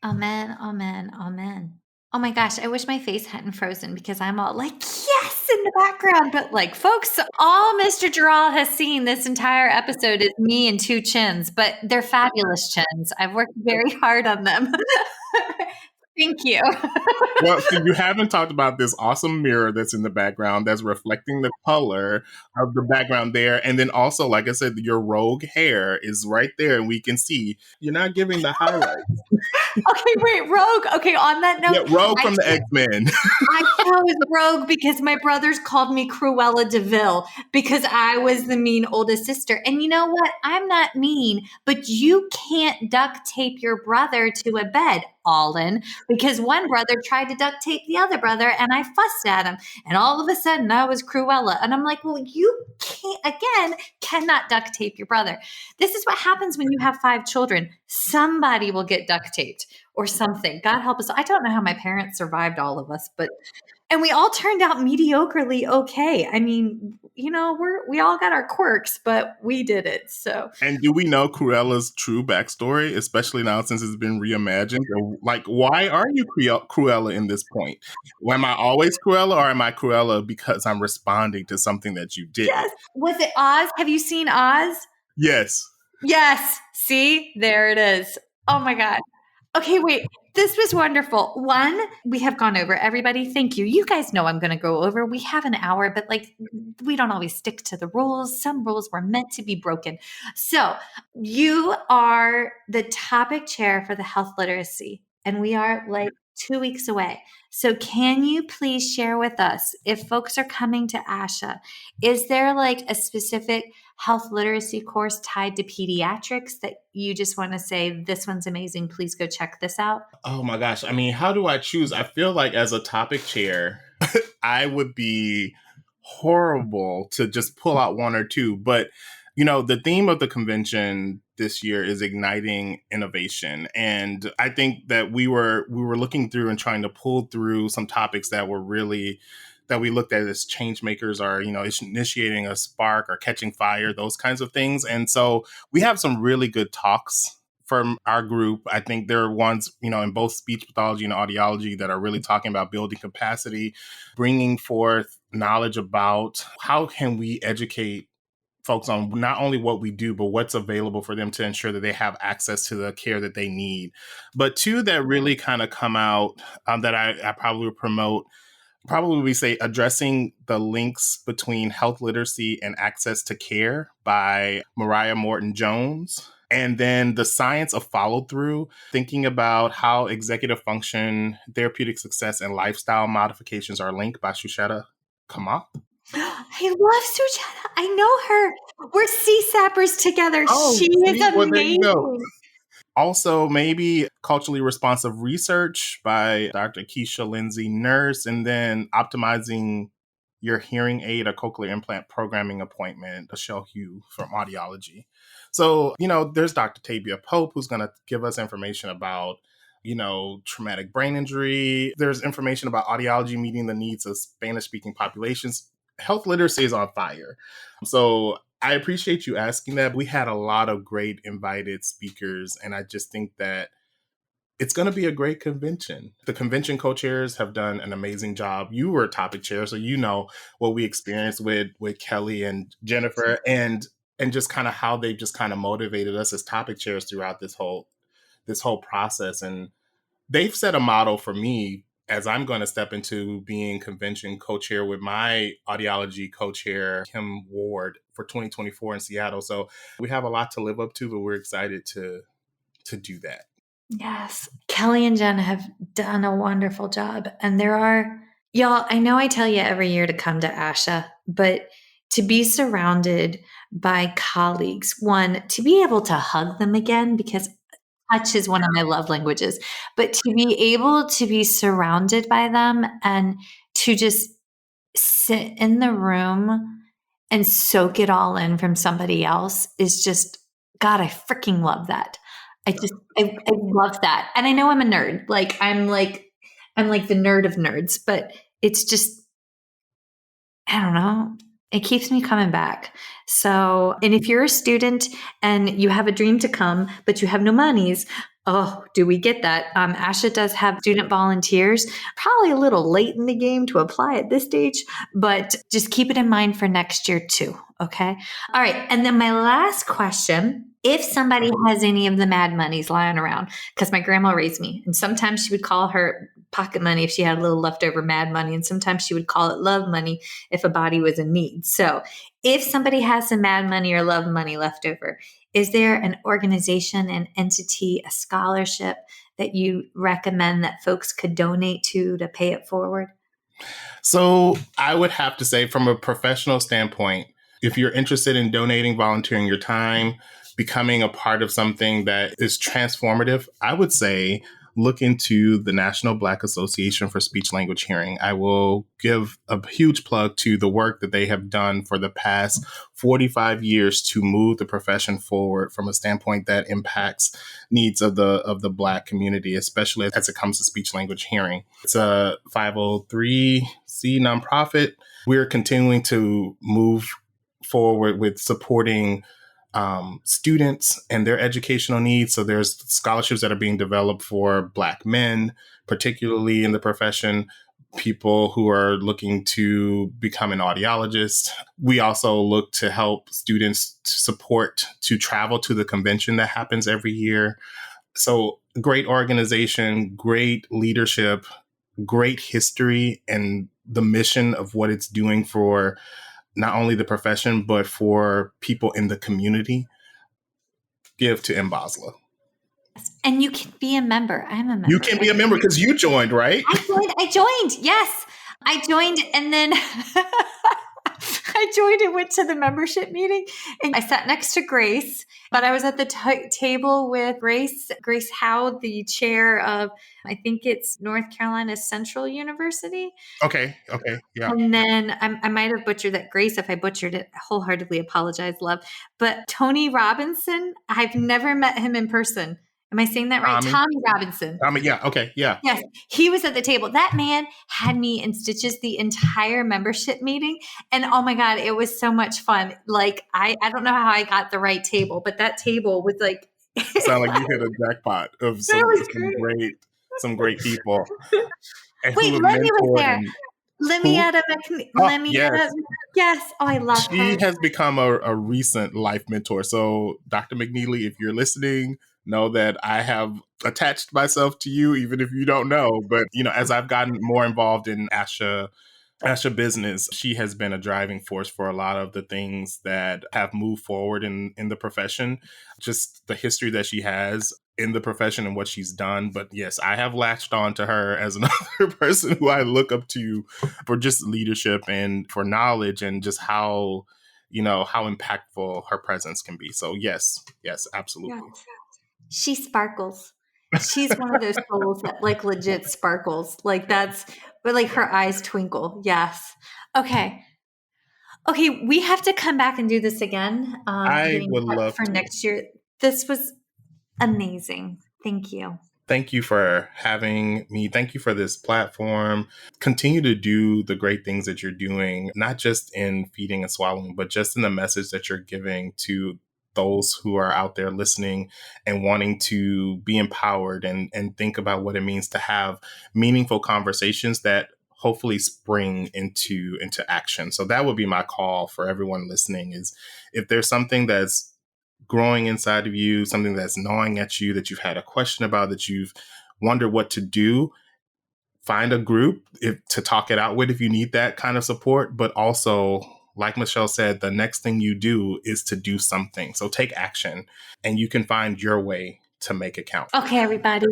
[SPEAKER 1] Amen, amen, amen. Oh my gosh, I wish my face hadn't frozen because I'm all like, yes, in the background. But like, folks, all Mr. Jarrold has seen this entire episode is me and two chins, but they're fabulous chins. I've worked very hard on them. Thank you.
[SPEAKER 3] Well, so you haven't talked about this awesome mirror that's in the background that's reflecting the color of the background there. And then also, like I said, your rogue hair is right there and we can see you're not giving the highlights.
[SPEAKER 1] Okay, wait, Rogue. Okay, on that note.
[SPEAKER 3] Yeah, Rogue from the X-Men.
[SPEAKER 1] I chose Rogue because my brothers called me Cruella DeVille because I was the mean oldest sister. And you know what? I'm not mean, but you can't duct tape your brother to a bed, Alden, because one brother tried to duct tape the other brother and I fussed at him. And all of a sudden I was Cruella. And I'm like, well, you cannot duct tape your brother. This is what happens when you have 5 children. Somebody will get duct taped or something. God help us. I don't know how my parents survived all of us, and we all turned out mediocrely okay. I mean, you know, we all got our quirks, but we did it. So.
[SPEAKER 3] And do we know Cruella's true backstory, especially now since it's been reimagined? Like, why are you Cruella in this point? Am I always Cruella, or am I Cruella because I'm responding to something that you did?
[SPEAKER 1] Yes. Was it Oz? Have you seen Oz?
[SPEAKER 3] Yes.
[SPEAKER 1] Yes. See, there it is. Oh my God. Okay, wait. This was wonderful. One, we have gone over. Everybody, thank you. You guys know I'm going to go over. We have an hour, but like we don't always stick to the rules. Some rules were meant to be broken. So you are the topic chair for the health literacy, and we are like 2 weeks away. So can you please share with us, if folks are coming to ASHA, is there like a specific health literacy course tied to pediatrics that you just want to say, this one's amazing, please go check this out?
[SPEAKER 3] Oh my gosh. I mean, how do I choose? I feel like as a topic chair, I would be horrible to just pull out one or two. But, you know, the theme of the convention this year is igniting innovation. And I think that we were looking through and trying to pull through some topics that were really that we looked at as change makers, or, you know, initiating a spark or catching fire, those kinds of things. And so we have some really good talks from our group. I think there are ones, you know, in both speech pathology and audiology that are really talking about building capacity, bringing forth knowledge about how can we educate folks on not only what we do, but what's available for them to ensure that they have access to the care that they need. But two that really kind of come out that I probably would promote, probably we say addressing the links between health literacy and access to care by Mariah Morton Jones. And then the science of follow through, thinking about how executive function, therapeutic success, and lifestyle modifications are linked by Shusheta Kamath.
[SPEAKER 1] I love Sujata. I know her. We're CSAPers together. She is amazing.
[SPEAKER 3] Also, maybe culturally responsive research by Dr. Keisha Lindsay Nurse, and then optimizing your hearing aid or cochlear implant programming appointment, Michelle Hugh from audiology. So, you know, there's Dr. Tabia Pope, who's going to give us information about, you know, traumatic brain injury. There's information about audiology meeting the needs of Spanish-speaking populations. Health literacy is on fire. So I appreciate you asking that. We had a lot of great invited speakers, and I just think that it's going to be a great convention. The convention co-chairs have done an amazing job. You were a topic chair, so you know what we experienced with Kelly and Jennifer, and just kind of how they've just kind of motivated us as topic chairs throughout this whole process. And they've set a model for me as I'm going to step into being convention co-chair with my audiology co-chair, Kim Ward, for 2024 in Seattle. So we have a lot to live up to, but we're excited to do that.
[SPEAKER 1] Yes. Kelly and Jen have done a wonderful job. And there are, y'all, I know I tell you every year to come to ASHA, but to be surrounded by colleagues, one, to be able to hug them again, because touch is one of my love languages, but to be able to be surrounded by them and to just sit in the room and soak it all in from somebody else is just, God, I freaking love that. I love that. And I know I'm a nerd. I'm like the nerd of nerds, but it's just, I don't know. It keeps me coming back. So, and if you're a student and you have a dream to come, but you have no monies, oh, do we get that? ASHA does have student volunteers, probably a little late in the game to apply at this stage, but just keep it in mind for next year too. Okay. All right. And then my last question, if somebody has any of the mad monies lying around, because my grandma raised me, and sometimes she would call her pocket money if she had a little leftover mad money, and sometimes she would call it love money if a body was in need. So if somebody has some mad money or love money left over, is there an organization, an entity, a scholarship that you recommend that folks could donate to pay it forward?
[SPEAKER 3] So I would have to say, from a professional standpoint, if you're interested in donating, volunteering your time, becoming a part of something that is transformative, I would say look into the National Black Association for Speech Language Hearing. I will give a huge plug to the work that they have done for the past 45 years to move the profession forward from a standpoint that impacts needs of the Black community, especially as it comes to speech language hearing. It's a 503c nonprofit. We're continuing to move forward with supporting students and their educational needs. So there's scholarships that are being developed for Black men, particularly in the profession, people who are looking to become an audiologist. We also look to help students to travel to the convention that happens every year. So great organization, great leadership, great history, and the mission of what it's doing for not only the profession, but for people in the community. Give to Mbasla.
[SPEAKER 1] And you can be a member. I'm a member.
[SPEAKER 3] You can be a member because you joined, right?
[SPEAKER 1] I joined. Yes. I joined, and then I joined and went to the membership meeting, and I sat next to Grace, but I was at the table with Grace Howe, the chair of, I think it's North Carolina Central University.
[SPEAKER 3] Okay. Yeah.
[SPEAKER 1] And then I might have butchered that. Grace, if I butchered it, wholeheartedly apologize, love. But Tony Robinson, I've never met him in person. Am I saying that right? Tommy Robinson.
[SPEAKER 3] Yeah. Okay. Yeah.
[SPEAKER 1] Yes. He was at the table. That man had me in stitches the entire membership meeting. And oh my God, it was so much fun. Like, I don't know how I got the right table, but that table was like.
[SPEAKER 3] Sound like you hit a jackpot of some great people.
[SPEAKER 1] Wait, Lemmy was there. Lemietta
[SPEAKER 3] yes.
[SPEAKER 1] Yes. Oh, I love her.
[SPEAKER 3] She has become a recent life mentor. So Dr. McNeely, if you're listening, know that I have attached myself to you, even if you don't know. But, as I've gotten more involved in ASHA business, she has been a driving force for a lot of the things that have moved forward in the profession, just the history that she has in the profession and what she's done. But yes, I have latched on to her as another person who I look up to for just leadership and for knowledge and just how impactful her presence can be. So yes, absolutely.
[SPEAKER 1] Yeah. She sparkles. She's one of those souls that like legit sparkles. Like but like her eyes twinkle. Yes. Okay. We have to come back and do this again.
[SPEAKER 3] I would love
[SPEAKER 1] for next year. This was amazing. Thank you.
[SPEAKER 3] Thank you for having me. Thank you for this platform. Continue to do the great things that you're doing, not just in feeding and swallowing, but just in the message that you're giving to those who are out there listening and wanting to be empowered and think about what it means to have meaningful conversations that hopefully spring into action. So that would be my call for everyone listening, is if there's something that's growing inside of you, something that's gnawing at you, that you've had a question about, that you've wondered what to do, find a group to talk it out with if you need that kind of support. But also, like Michelle said, the next thing you do is to do something. So take action, and you can find your way to make it count.
[SPEAKER 1] Okay, everybody.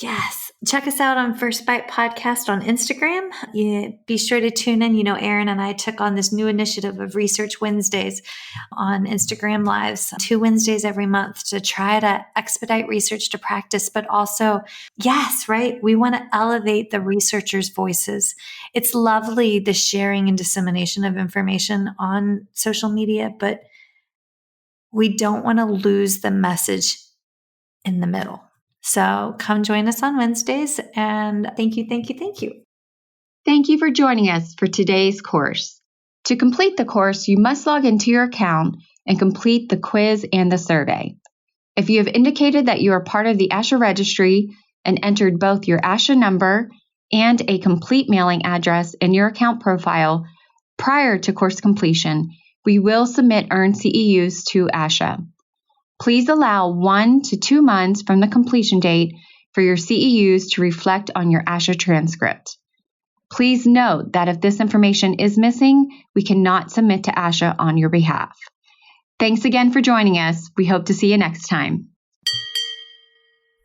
[SPEAKER 1] Yes. Check us out on First Bite Podcast on Instagram. Be sure to tune in. Erin and I took on this new initiative of Research Wednesdays on Instagram Lives, 2 Wednesdays every month to try to expedite research to practice, but also, yes, right? We want to elevate the researchers' voices. It's lovely, the sharing and dissemination of information on social media, but we don't want to lose the message in the middle. So come join us on Wednesdays, and thank you.
[SPEAKER 4] Thank you for joining us for today's course. To complete the course, you must log into your account and complete the quiz and the survey. If you have indicated that you are part of the ASHA registry and entered both your ASHA number and a complete mailing address in your account profile prior to course completion, we will submit earned CEUs to ASHA. Please allow 1 to 2 months from the completion date for your CEUs to reflect on your ASHA transcript. Please note that if this information is missing, we cannot submit to ASHA on your behalf. Thanks again for joining us. We hope to see you next time.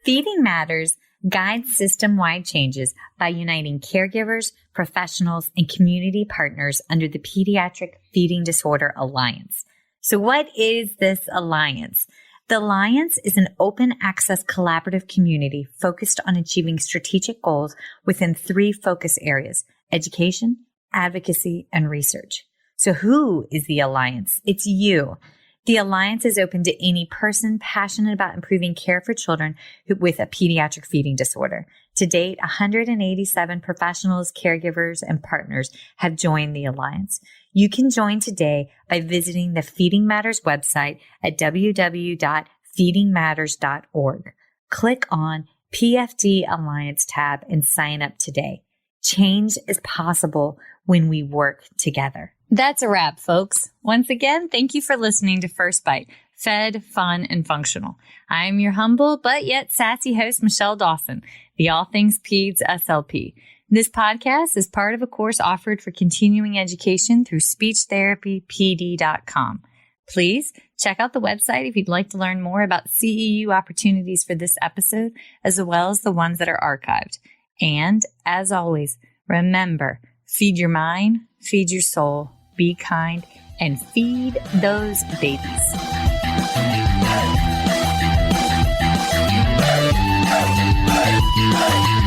[SPEAKER 1] Feeding Matters guides system-wide changes by uniting caregivers, professionals, and community partners under the Pediatric Feeding Disorder Alliance. So what is this alliance? The Alliance is an open access collaborative community focused on achieving strategic goals within 3 focus areas: education, advocacy, and research. So who is the Alliance? It's you. The Alliance is open to any person passionate about improving care for children with a pediatric feeding disorder. To date, 187 professionals, caregivers, and partners have joined the Alliance. You can join today by visiting the Feeding Matters website at www.feedingmatters.org. Click on PFD Alliance tab and sign up today. Change is possible when we work together. That's a wrap, folks. Once again, thank you for listening to First Bite, fed, fun, and functional. I am your humble but yet sassy host, Michelle Dawson, the All Things Peds SLP. This podcast is part of a course offered for continuing education through SpeechTherapyPD.com. Please check out the website if you'd like to learn more about CEU opportunities for this episode, as well as the ones that are archived. And as always, remember, feed your mind, feed your soul, be kind, and feed those babies.
[SPEAKER 5] Hey.